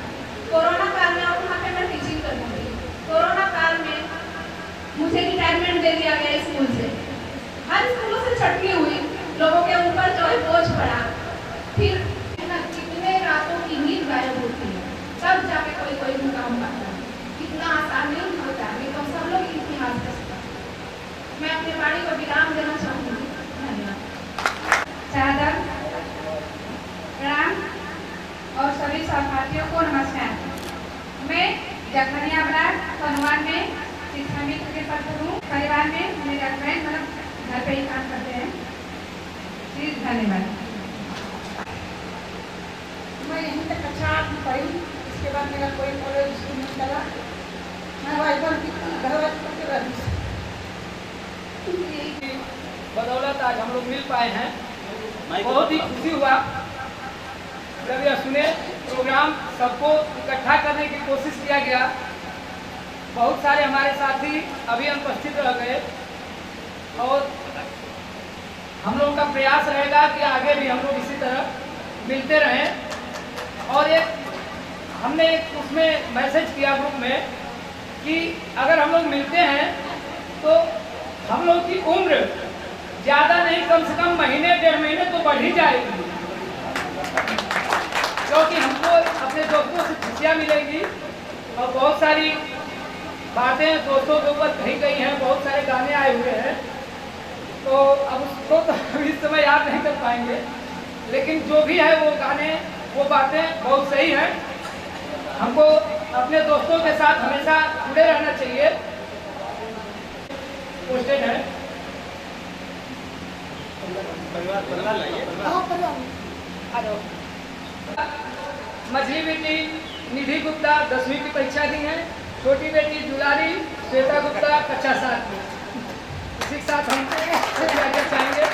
कोरोना काल में और वहाँ पे मैं टीचिंग करती थी। कोरोना काल में मुझे रिटायरमेंट दे दिया गया स्कूल से। हर स्कूलों से छटनी हुई, लोगों के ऊपर जो है बोझ पड़ा। फिर कितने रातों की नींद गायब होती है, तब जाके कोई मुकाम पाता है। इतना आसान नहीं होता, नहीं तो सब लोग इतिहास कर सकते। मैं अपनी वाणी को विराम देना चाहूँगी। धन्यवाद। चादर प्रणाम और सभी सहपाठियों को नमस्कार। मैं जखनिया ब्लॉक पनवान में शिक्षा मित्र के पद पर हूँ। परिवार में मेरे हस्बैंड मतलब घर पे ही काम करते हैं। जी धन्यवाद। मैं यहीं तक कक्षा 8 में पढ़ी, इसके बाद मेरा कोई कॉलेज स्कूल नहीं चला। मैं वाइफर की घर करके रहती। बदौलत आज हम लोग मिल पाए हैं, बहुत ही खुशी हुआ जब यह सुने प्रोग्राम सबको इकट्ठा करने की कोशिश किया गया। बहुत सारे हमारे साथी अभी अनुपस्थित रह गए और हम लोगों का प्रयास रहेगा कि आगे भी हम लोग इसी तरह मिलते रहें। और हमने उसमें मैसेज किया ग्रुप में कि अगर हम लोग मिलते हैं तो हम लोग की उम्र ज़्यादा नहीं, कम से कम महीने 1.5 महीने तो बढ़ ही जाएगी, क्योंकि हमको अपने दोस्तों से खुशियाँ मिलेंगी और बहुत सारी बातें दोस्तों के ऊपर कही गई हैं, बहुत सारे गाने आए हुए हैं, तो अब उसको तो हम इस समय याद नहीं कर पाएंगे, लेकिन जो भी है वो गाने वो बातें बहुत सही हैं। हमको अपने दोस्तों के साथ हमेशा जुड़े रहना चाहिए। पोस्टेड है मझली बेटी निधि गुप्ता 10वीं की परीक्षा दी है, छोटी बेटी दुलारी श्वेता गुप्ता कक्षा 7 में। इसी के साथ हम चाहेंगे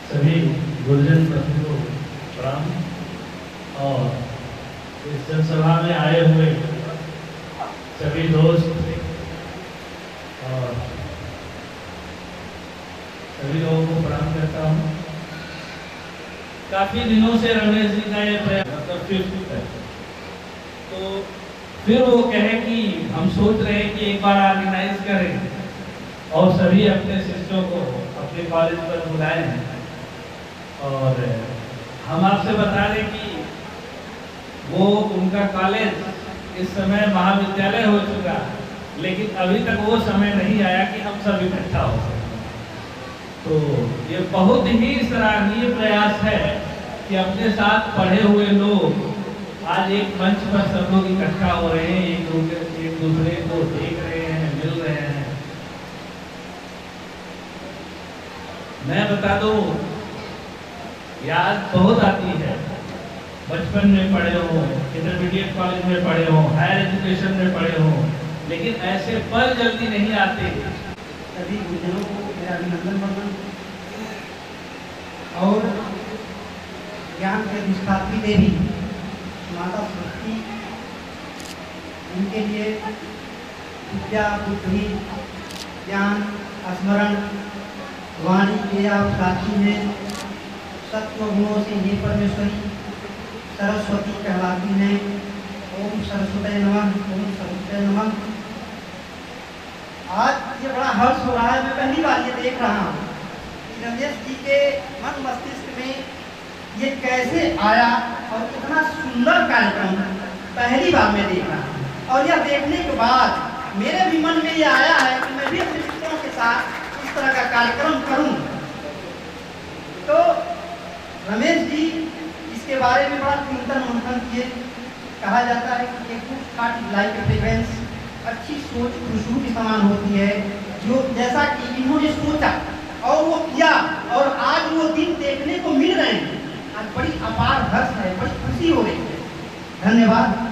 सभी गुरुजन बंधु को प्रणाम और इस जनसभा में आए हुए सभी दोस्त और सभी लोगों को प्रणाम करता हूँ। काफी दिनों से रमेश जी का ये प्रयास मतलब तो फिर वो कहे कि हम सोच रहे हैं कि एक बार ऑर्गेनाइज करें और सभी अपने शिष्यों को अपने कॉलेज पर बुलाए हैं। और हम आपसे बता दें कि वो उनका कॉलेज इस समय महाविद्यालय हो चुका, लेकिन अभी तक वो समय नहीं आया कि हम सब इकट्ठा हो सकें। तो ये बहुत ही सराहनीय प्रयास है कि अपने साथ पढ़े हुए लोग आज एक मंच पर सब लोग इकट्ठा हो रहे हैं, एक दूसरे को देख रहे हैं, मिल रहे हैं। मैं बता दूं, याद बहुत आती है, बचपन में पढ़े हो, इंटरमीडिएट कॉलेज में पढ़े हो, हायर एजुकेशन में पढ़े हो, लेकिन ऐसे पल जल्दी नहीं आते। सभी गुरुजनों को मेरा अभिनंदन वंदन और ज्ञान के अधिष्ठात्री देवी माता सरस्वती, उनके लिए विद्या बुद्धि ज्ञान स्मरण वाणी के आप साथी हैं। सत्व गुणों से ये परमेश्वरी सरस्वती कहलाती हैं। ओम सरस्वती नमः, ओम सरस्वती नमः। आज ये बड़ा हर्ष हो रहा है, मैं पहली बार ये देख रहा हूँ कि रमेश जी के मन मस्तिष्क में ये कैसे आया और इतना सुंदर कार्यक्रम पहली बार मैं देख रहा हूँ। और यह देखने के बाद मेरे भी मन में ये आया है कि मैं भी अपने मित्रों के साथ इस तरह का कार्यक्रम करूँ। तो रमेश जी इसके बारे में बड़ा चिंतन मंथन किए। कहा जाता है कि एक good thought is like a fragrance, अच्छी सोच खुशबू की समान होती है। जो जैसा कि इन्होंने सोचा और वो किया और आज वो दिन देखने को मिल रहे हैं, आज बड़ी अपार हर्ष है, बड़ी खुशी हो रही है। धन्यवाद।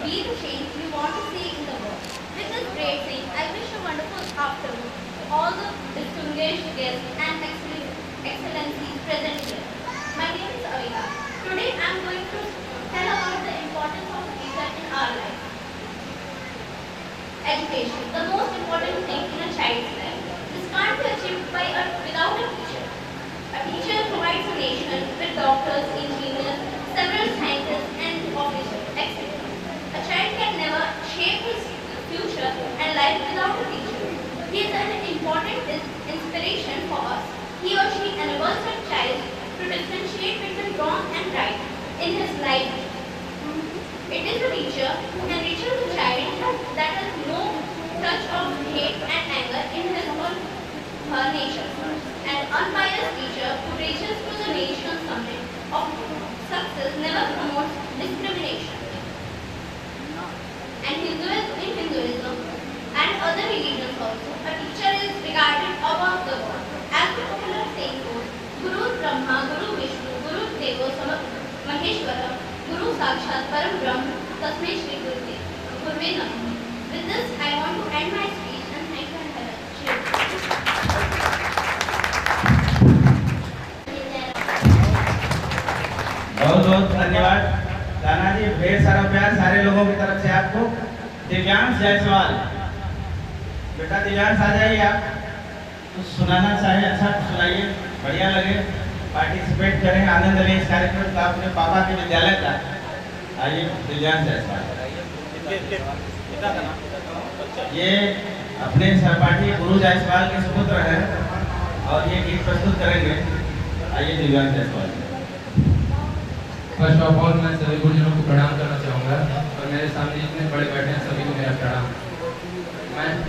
Be the change we want to see in the world. With this great thing, I wish a wonderful afternoon to all the distinguished guests and excellencies present here. My name is Avika. Today I am going to tell about the importance of a teacher in our life. Education, the most important thing in a child's life. This can't be achieved without a teacher. A teacher provides a nation with doctors, engineers, several scientists and officers, etc. A child can never shape his future and life without a teacher. He is an important inspiration for us. He or she enables a child to differentiate between wrong and right in his life. It is a teacher who enriches the child that has no touch of hate and anger in his or her nature. An unbiased teacher who preaches to the nation something of success never promotes discrimination. And in Hinduism and other religions also, a teacher is regarded above the world. As the popular saying goes, Maheshwara, Guru Sakshat Param Brahm, Tasmai Shri Gurve Namaha. With this, I want to end my speech and thank you and बहुत बहुत धन्यवाद राणा जी, ढेर सारा प्यार सारे लोगों की तरफ से आपको। दिव्यांश जायसवाल, बेटा दिव्यांश आ जाइए, आप कुछ सुनाना चाहे अच्छा सुनाइए, बढ़िया लगे, पार्टिसिपेट करें, आनंद लें इस कार्यक्रम का, अपने पापा के विद्यालय का। आइए दिव्यांश जायसवाल, ये अपने सहपाठी गुरु जायसवाल के सुपुत्र हैं और ये गीत प्रस्तुत करेंगे। आइए Divyansh Jaiswal. First of all मैं सभी गुरुजनों को प्रणाम करना चाहूँगा और मेरे सामने जितने बड़े बैठे हैं सभी को मेरा प्रणाम।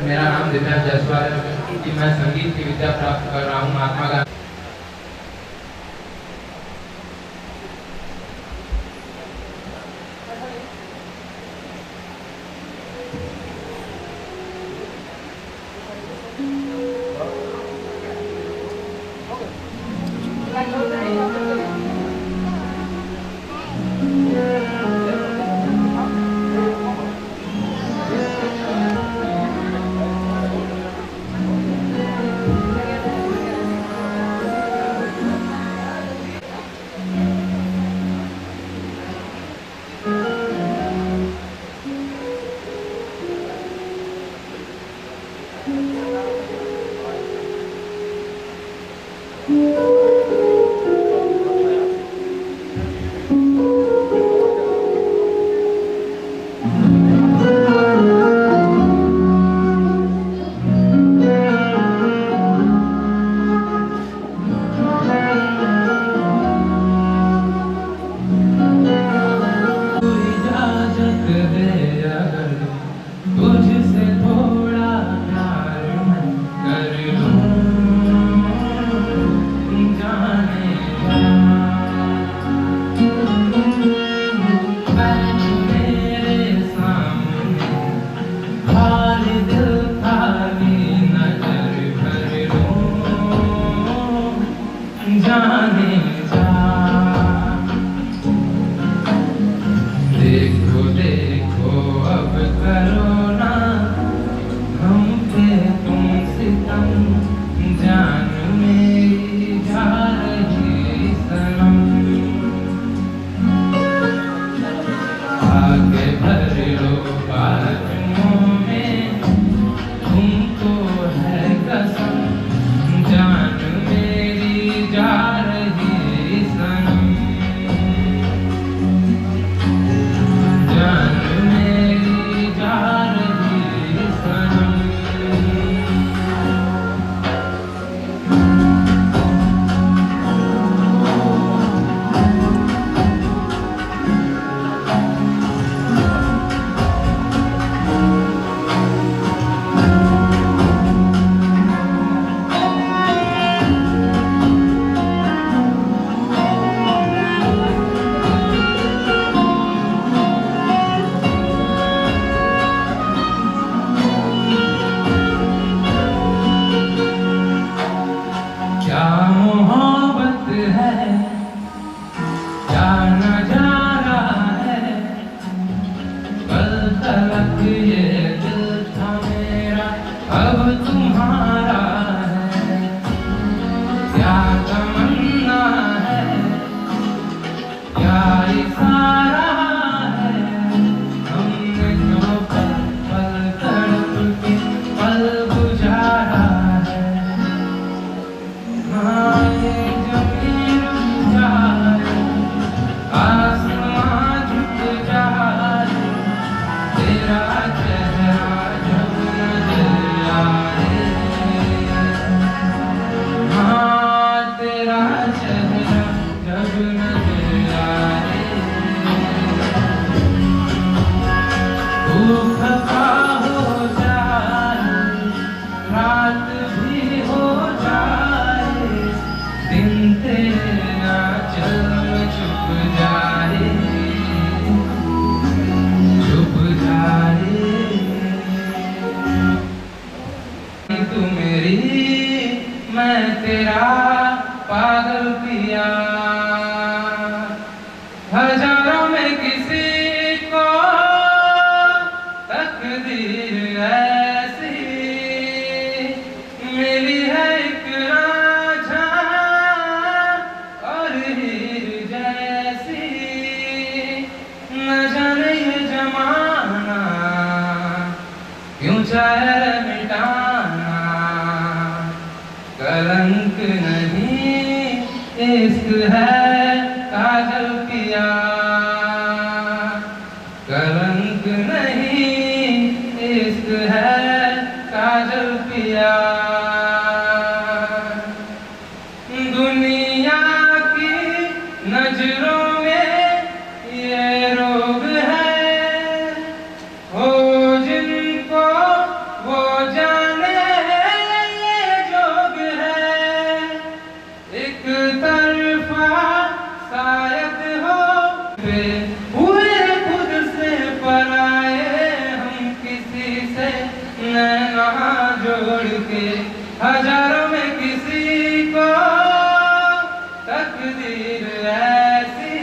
मेरा नाम दिव्यांश जायसवाल है कि मैं संगीत की विद्या प्राप्त कर रहा हूँ महात्मा गांधी। पागल पिया हर कलंक नहीं इश्क है काजल पिया, कलंक नहीं इश्क है काजल पिया। दुनिया की नजरों में ये रोग है, हो जिनको वो जाने ये जोग है। एक तरफा शायद हो वे हुए खुद से पराए, हम किसी से नैना जोड़ के हजारों में किसी को तकदीर ऐसी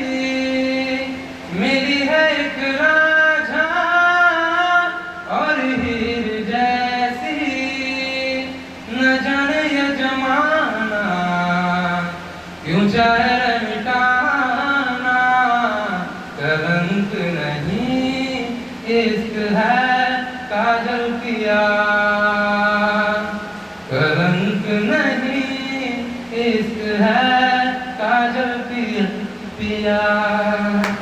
मिली है एक राझा और हीर जैसी। न जाने ये जमाना क्यों चाहे मिटाना, कलंक नहीं इश्क है काजल पिया, कलंक नहीं इश्क है काजल पिया।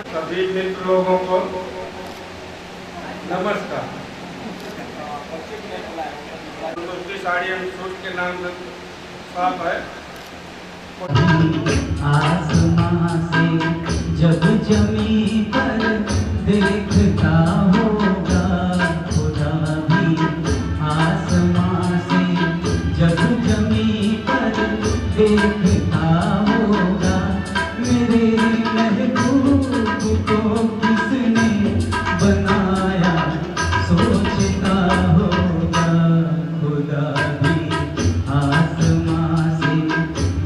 सभी मित्र लोगों को नमस्कार। दूसरी साड़ी हम सूट के नाम साफ है। आसमां से जब जमी पर देखता होगा खुदा भी, आसमां से जब जमी पर देखता होगा मेरे महबूब को किसने बनाया सोचता होगा खुदा भी। आसमां से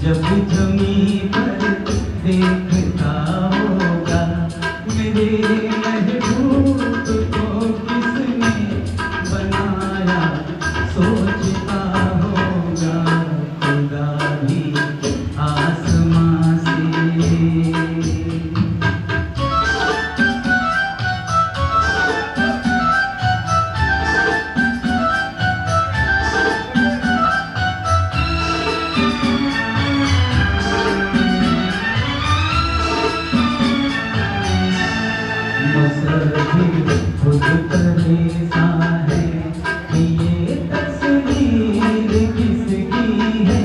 जब जमी पर देखता होगा मेरे महबूब को किसने बनाया सोचता होगा खुदा भी। आसमां से मुसफिर खुद परेशान है कि ये तस्वीर किसकी है,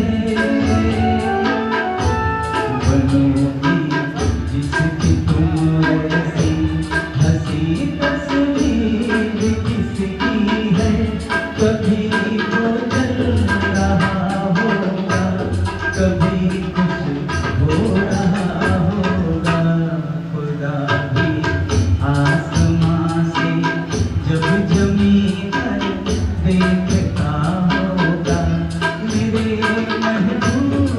बनोगी जिसकी तुम ऐसी हंसी तस्वीर किसकी है। कभी वो चल रहा होगा कभी कुछ हो रहा होगा खुदा भी। आसमां से जब जमी पर देखता होगा मेरे महबूब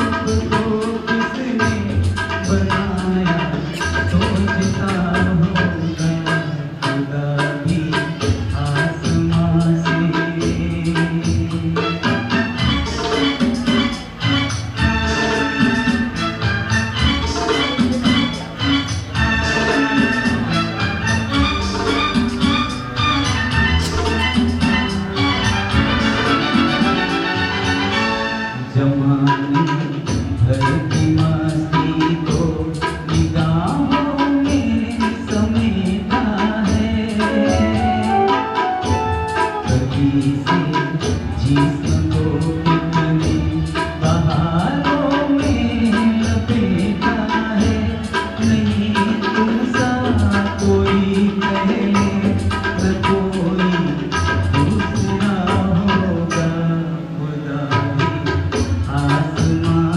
को किसने बनाया सोचता होगा खुदा भी। आसमां से जमाने भर की मस्ती को निगाहों में समेटा है, कभी से जिस्म को कितने बहारों में लपेटा है। नहीं तुमसा कोई पहले न कोई दूसरा होगा खुदा भी। आसमां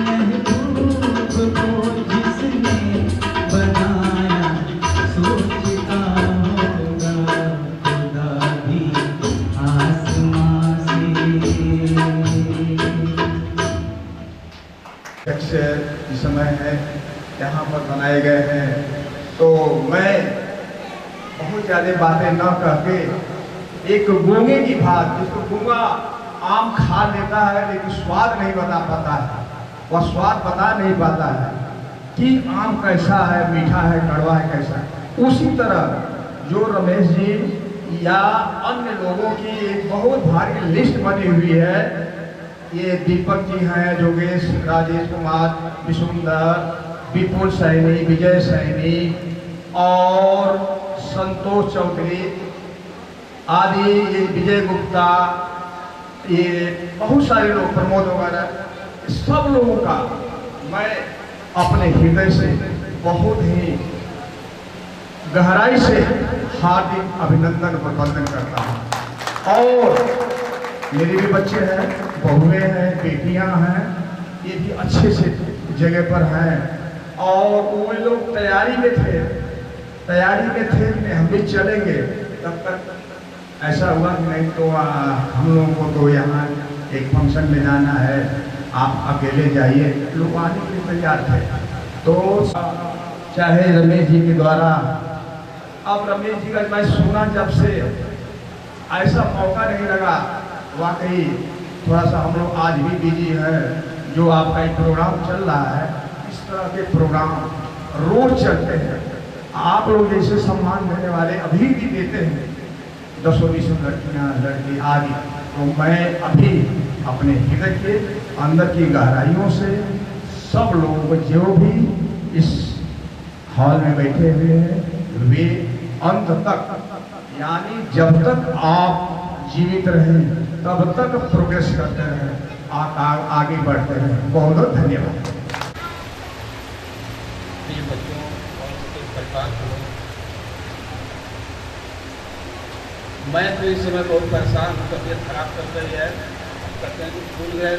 महबूब को जिसने बनाया सोचता होगा खुदा भी आसमां से। कक्ष इस समय है यहाँ पर बनाए गए हैं, तो मैं बहुत ज़्यादा बातें न कह के एक गूंगे की बात, जिसको गूंगा आम खा लेता है लेकिन स्वाद नहीं बता पाता है, वह स्वाद बता नहीं पाता है कि आम कैसा है, मीठा है, कड़वा है, कैसा है। उसी तरह जो रमेश जी या अन्य लोगों की एक बहुत भारी लिस्ट बनी हुई है, ये दीपक जी हैं, योगेश, राजेश कुमार, विशुंदर, विपुल सैनी, विजय सैनी और संतोष चौधरी आदि, ये विजय गुप्ता, ये बहुत सारे लोग, प्रमोद वगैरह, सब लोगों का मैं अपने हृदय से बहुत ही गहराई से हार्दिक अभिनंदन और वंदन करता हूँ। और मेरे भी बच्चे हैं, बहुएं हैं, बेटियां हैं, ये भी अच्छे से जगह पर हैं और वो लोग तैयारी में थे कि हम भी चलेंगे। तब तक ऐसा हुआ कि नहीं तो हम लोगों को तो यहाँ एक फंक्शन में जाना है, आप अकेले जाइए। लोग आने के लिए तैयार थे, तो चाहे रमेश जी के द्वारा, अब रमेश जी का मैं सुना जब से ऐसा मौका नहीं लगा, वाकई थोड़ा सा हम लोग आज भी बिजी हैं। जो आपका एक प्रोग्राम चल रहा है, इस तरह के प्रोग्राम रोज चलते हैं। आप लोग जैसे सम्मान देने वाले अभी भी देते हैं, 10-20 लड़कियाँ, लड़के आदि, तो मैं अभी अपने हृदय के अंदर की गहराइयों से सब लोगों को, जो भी इस हॉल में बैठे हुए हैं, वे अंत तक, यानी जब तक आप जीवित रहें तब तक प्रोग्रेस करते रहें, आगे बढ़ते रहें। बहुत बहुत धन्यवाद। बच्चों और उनके परिवार को, मैं तो इस समय बहुत परेशान हूँ, तबीयत खराब चल रही है। कहते हैं कि फूल गए,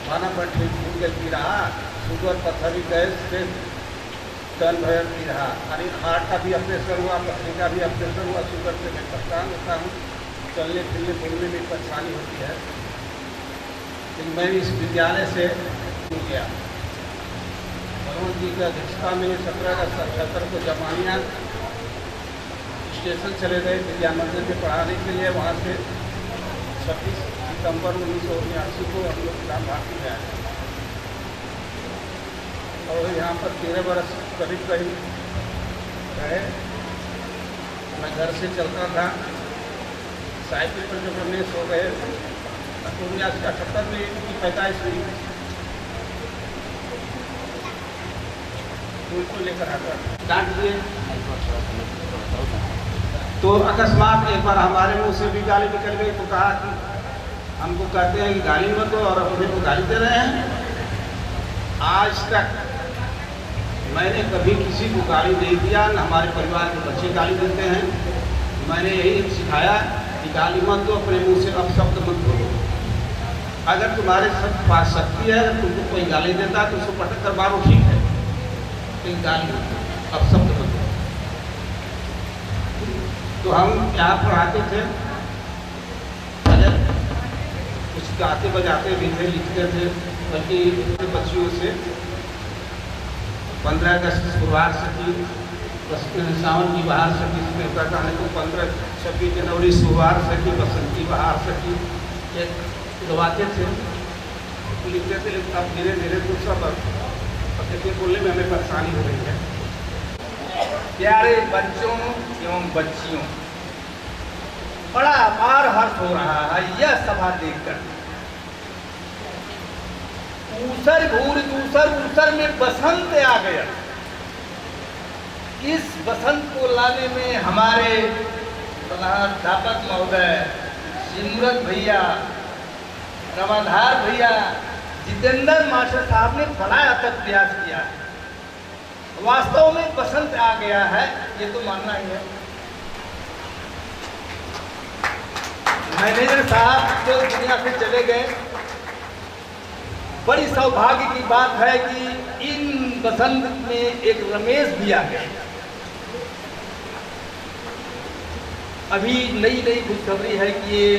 खाना पर ठीक फूल गए पी रहा, शुगर पत्थरी गैस से टन भर पी रहा, यानी हार्ट का भी ऑपरेशन हुआ, पथरी का भी ऑपरेशन हुआ, शुगर से मैं परेशान होता हूँ, चलने फिरने बोलने में परेशानी होती है। लेकिन मैं इस विद्यालय से गया, मनोज जी की अध्यक्षता में 17 अगस्त 78 को जमानिया स्टेशन चले गए विद्या मंदिर में पढ़ाने के लिए। वहाँ से 26 सितंबर 1979 को हम लोग ग्राम भारती में आए और यहाँ पर 13 बरस करीब रहे। मैं घर से चलता था, साइकिल पर जब रमेश हो गए 1978 में इनकी पैदाइश हुई, उनको लेकर आता डांट दिए तो अकस्मात एक बार हमारे मुंह से भी गाली निकल गई। तो कहा कि हमको कहते हैं कि गाली मत दो और अपने को गाली दे रहे हैं। आज तक मैंने कभी किसी को गाली नहीं दिया, न हमारे परिवार के बच्चे गाली देते हैं। मैंने यही सिखाया कि गाली मत दो, अपने मुंह से अपशब्द मत बोलो। अगर तुम्हारे पास शक्ति है, अगर तुमको कोई गाली देता है तो उसको पटक कर मारो, ठीक है, लेकिन गाली अपशब्द मत दो। तो हम यहाँ पढ़ाते थे, कुछ गाते बजाते भी थे, लिखते थे, बल्कि बच्चियों से 15 अगस्त गुरुवार सकी, सावन की बहार सकी, स्नेहता कहने को 15-26 जनवरी शुरुआत सकी, बसंती बहार सकी, एक गवाते थे, लिखते थे। लेकिन अब धीरे धीरे कुछ सब देखिए बोलने में हमें परेशानी हो रही है। प्यारे बच्चों एवं बच्चियों, बड़ा अपार हर्ष हो रहा है यह सभा देखकर। ऊसर घूर दूसर ऊसर में बसंत आ गया। इस बसंत को लाने में हमारे प्राध्यापक महोदय, सिमरत भैया, रमाधार भैया, जितेंद्र मास्टर साहब ने बड़ा अथक प्रयास किया। वास्तव में बसंत आ गया है, ये तो मानना ही है। मैनेजर साहब तो दुनिया से चले गए, बड़ी सौभाग्य की बात है कि इन बसंत में एक रमेश भी आ गए। अभी नई खुशखबरी है कि ये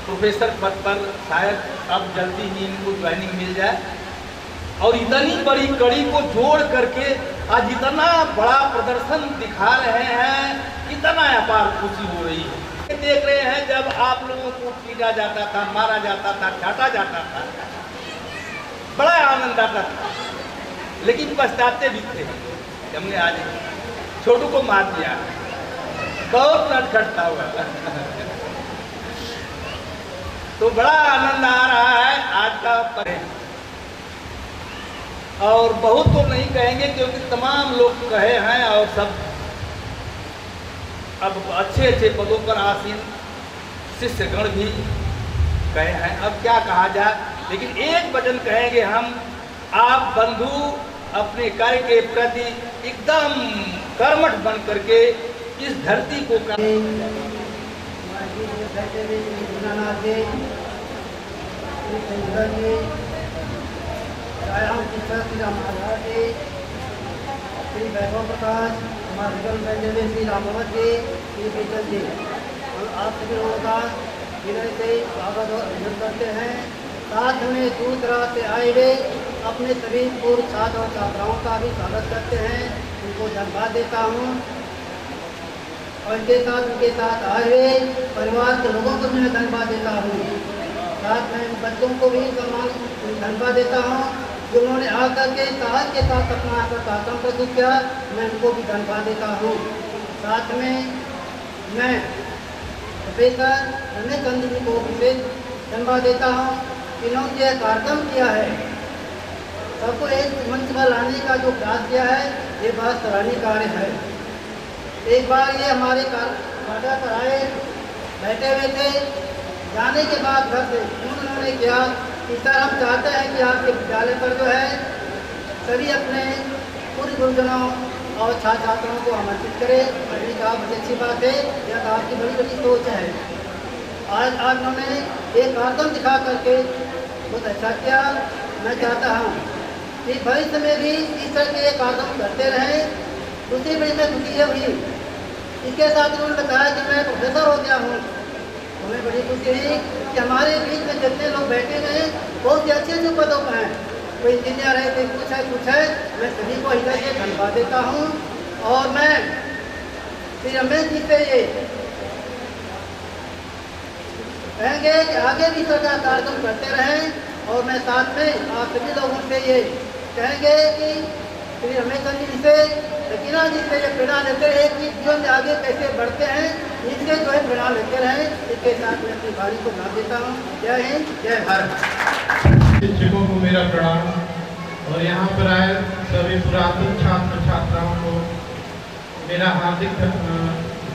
प्रोफेसर पद पर शायद अब जल्दी ही इनको ज्वाइनिंग मिल जाए, और इतनी बड़ी कड़ी को जोड़ करके आज इतना बड़ा प्रदर्शन दिखा रहे हैं, इतना अपार खुशी हो रही है। देख रहे हैं जब आप लोगों को पीटा जाता था, मारा जाता था, डांटा जाता था, बड़ा आनंद आता था, लेकिन पछताते भी थे कि हमने आज छोटू को मार दिया, बहुत नटखटता हुआ तो बड़ा आनंद आ रहा है आज का परे। और बहुत तो नहीं कहेंगे क्योंकि तमाम लोग कहे हैं और सब अब अच्छे पदों पर आसीन शिष्यगण भी कहे हैं। अब क्या कहा जाए, लेकिन एक वचन कहेंगे हम, आप बंधु अपने कार्य के प्रति एकदम कर्मठ बन करके इस धरती को श्री वैभव प्रकाश, हमारे श्री रामवत जी, श्री बेचल जी, आप सभी लोगों का विनय से स्वागत और अभिनंदन करते हैं। साथ में दूर दराज से आए हुए अपने सभी पूर्व छात्र और छात्राओं का भी स्वागत करते हैं, उनको धन्यवाद देता हूँ। और उनके साथ आए हुए परिवार के लोगों को भी मैं धन्यवाद देता हूँ। साथ में बच्चों को भी धन्यवाद देता हूँ जिन्होंने आकर के साहस के साथ अपना आकर कार्यक्रम प्रस्तुत किया, मैं उनको भी धन्यवाद देता हूँ। साथ में मैं प्रोफेसर रमेश चंद्र जी को विशेष धन्यवाद देता हूँ, इन्होंने यह कार्यक्रम किया है, सबको एक मंच पर लाने का जो प्रयास किया है, ये बहुत सराहनीय कार्य है। एक बार ये हमारे कार्य पर आए, बैठे हुए थे, जाने के बाद घर से उन्होंने किया कि सर हम चाहते हैं कि आपके विद्यालय पर जो है सभी अपने पूर्व गुरुजनों और छात्र छात्राओं को आमंत्रित करें। मैंने कहा बहुत अच्छी बात है, यह आपकी बड़ी सोच है। आज उन्होंने एक कार्यक्रम दिखा करके बहुत अच्छा किया। मैं चाहता हूँ कि भविष्य में भी इस तरह के कार्यक्रम करते रहें। दूसरी बड़ी मैं खुशी है हुई, इसके साथ उन्होंने बताया कि मैं प्रोफेसर हो गया हूँ। हमें बड़ी खुशी है कि हमारे बीच में जितने लोग बैठे हुए हैं बहुत ही अच्छे पदों पर हैं, कोई इंजीनियर है, कोई कुछ है। मैं सभी को हृदय से धन्यवाद देता हूँ। और मैं श्री रमेश जी से ये कहेंगे कि आगे भी सरकार कार्यक्रम करते रहें। और मैं साथ में आप सभी लोगों से ये कहेंगे कि श्री रमेश चंद्र जी से, सकीना जी से ये प्रेरणा लेते हैं कि जीवन में आगे कैसे बढ़ते हैं, इसके जो है प्रेरणा लेते रहें। इसके साथ मैं अपनी बारी को नाम देता हूँ। जय हिंद, जय भारत। शिक्षकों को मेरा प्रणाम, और यहाँ पर आए सभी पुरातन छात्र छात्राओं को मेरा हार्दिक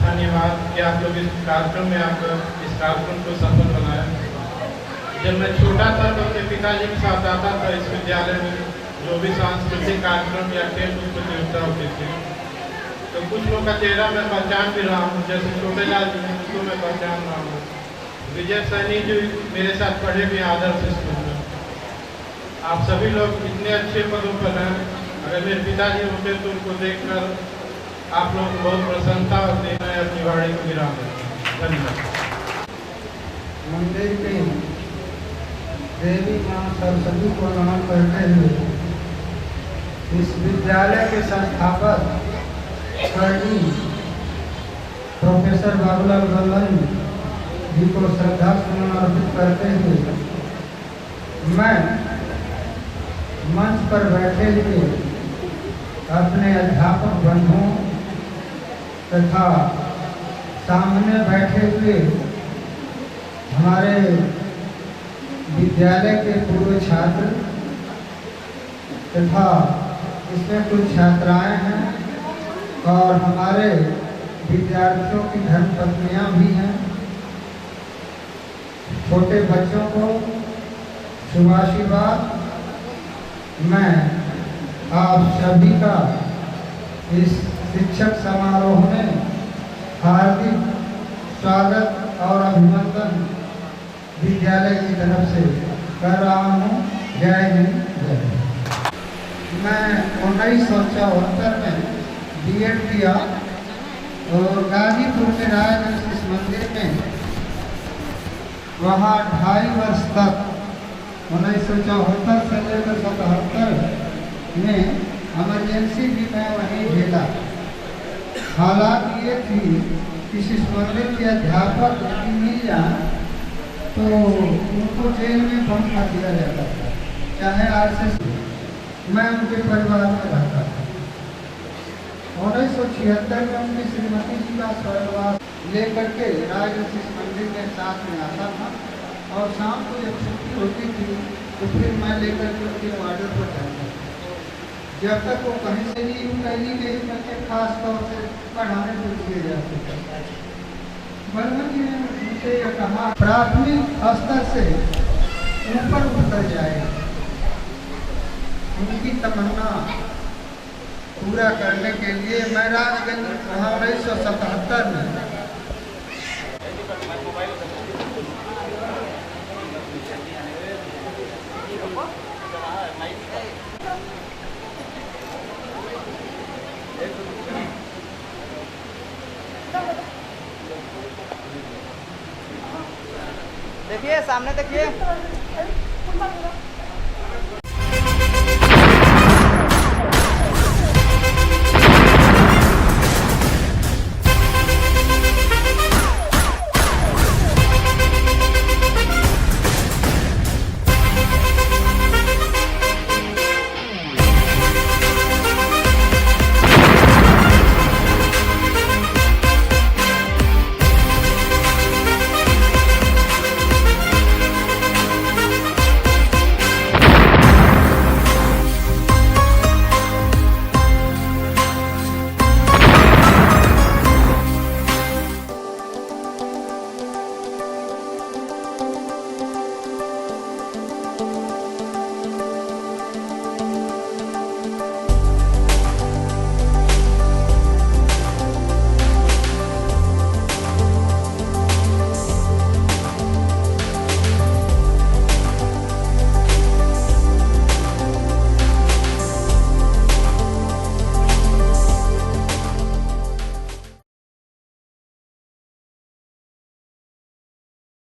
धन्यवाद कि आप लोग इस कार्यक्रम में आकर इस कार्यक्रम को सफल बनाया। जब मैं छोटा था तो अपने पिताजी के साथ आता था इस विद्यालय में, जो भी सांस्कृतिक कार्यक्रम या खेल कूद प्रतियोगिता होती थी, तो कुछ लोग का चेहरा मैं पहचान भी रहा हूँ, जैसे छोटे लाल जी हैं, उसको मैं पहचान रहा हूँ। विजय सैनी जो मेरे साथ पढ़े भी आदर्श स्कूल में। आप सभी लोग इतने अच्छे पदों पर हैं, अगर मेरे पिताजी होते तो उनको देखकर आप लोग को बहुत प्रसन्नता होती है। अपनी वाणी को विराम देता हूं। धन्यवाद। मंदिर के देवी माँ सरस्वती को नमन करते हुए इस विद्यालय के संस्थापक स्वर्गीय प्रोफेसर बाबूलाल गंगन जी को श्रद्धा सुमन अर्पित करते हुए मैं मंच पर बैठे हुए अपने अध्यापक बंधुओं तथा सामने बैठे हुए हमारे विद्यालय के पूर्व छात्र तथा इसमें कुछ छात्राएं हैं और हमारे विद्यार्थियों की धर्मपत्नियां भी हैं, छोटे बच्चों को शुभाशीर्वाद। मैं आप सभी का इस शिक्षक समारोह में हार्दिक स्वागत और अभिनंदन विद्यालय की तरफ से कर रहा हूँ। जय हिंद जय हिंद। मैं 1974 में बीएड किया और गाजीपुर में रायगंज इस मंदिर में वहाँ 2.5 वर्ष तक 1974 से लेकर 77 में इमरजेंसी भी मैं वहीं झेला। हालात ये थी कि इस मंदिर के अध्यापक यदि मिल जाए तो उनको जेल में बंद कर दिया जाता था, चाहे आरएसएस। मैं उनके परिवार में रहता था। 1976 में उनकी श्रीमती जी का स्वर्गवास लेकर के रायगंज इस मंदिर के साथ में आता था और शाम को जब छुट्टी होती थी तो फिर मैं लेकर के उनके ऑर्डर पर जाता था। जब तक वो कहीं से भी पहली के बच्चे खास तौर से पढ़ाने को दिए जाते थे। बलवन जी ने मुझे यह कहा प्राथमिक स्तर से ऊपर उतर जाए। उनकी तमन्ना पूरा करने के लिए मैं राजगंज 1977 में देखिए सामने देखिए।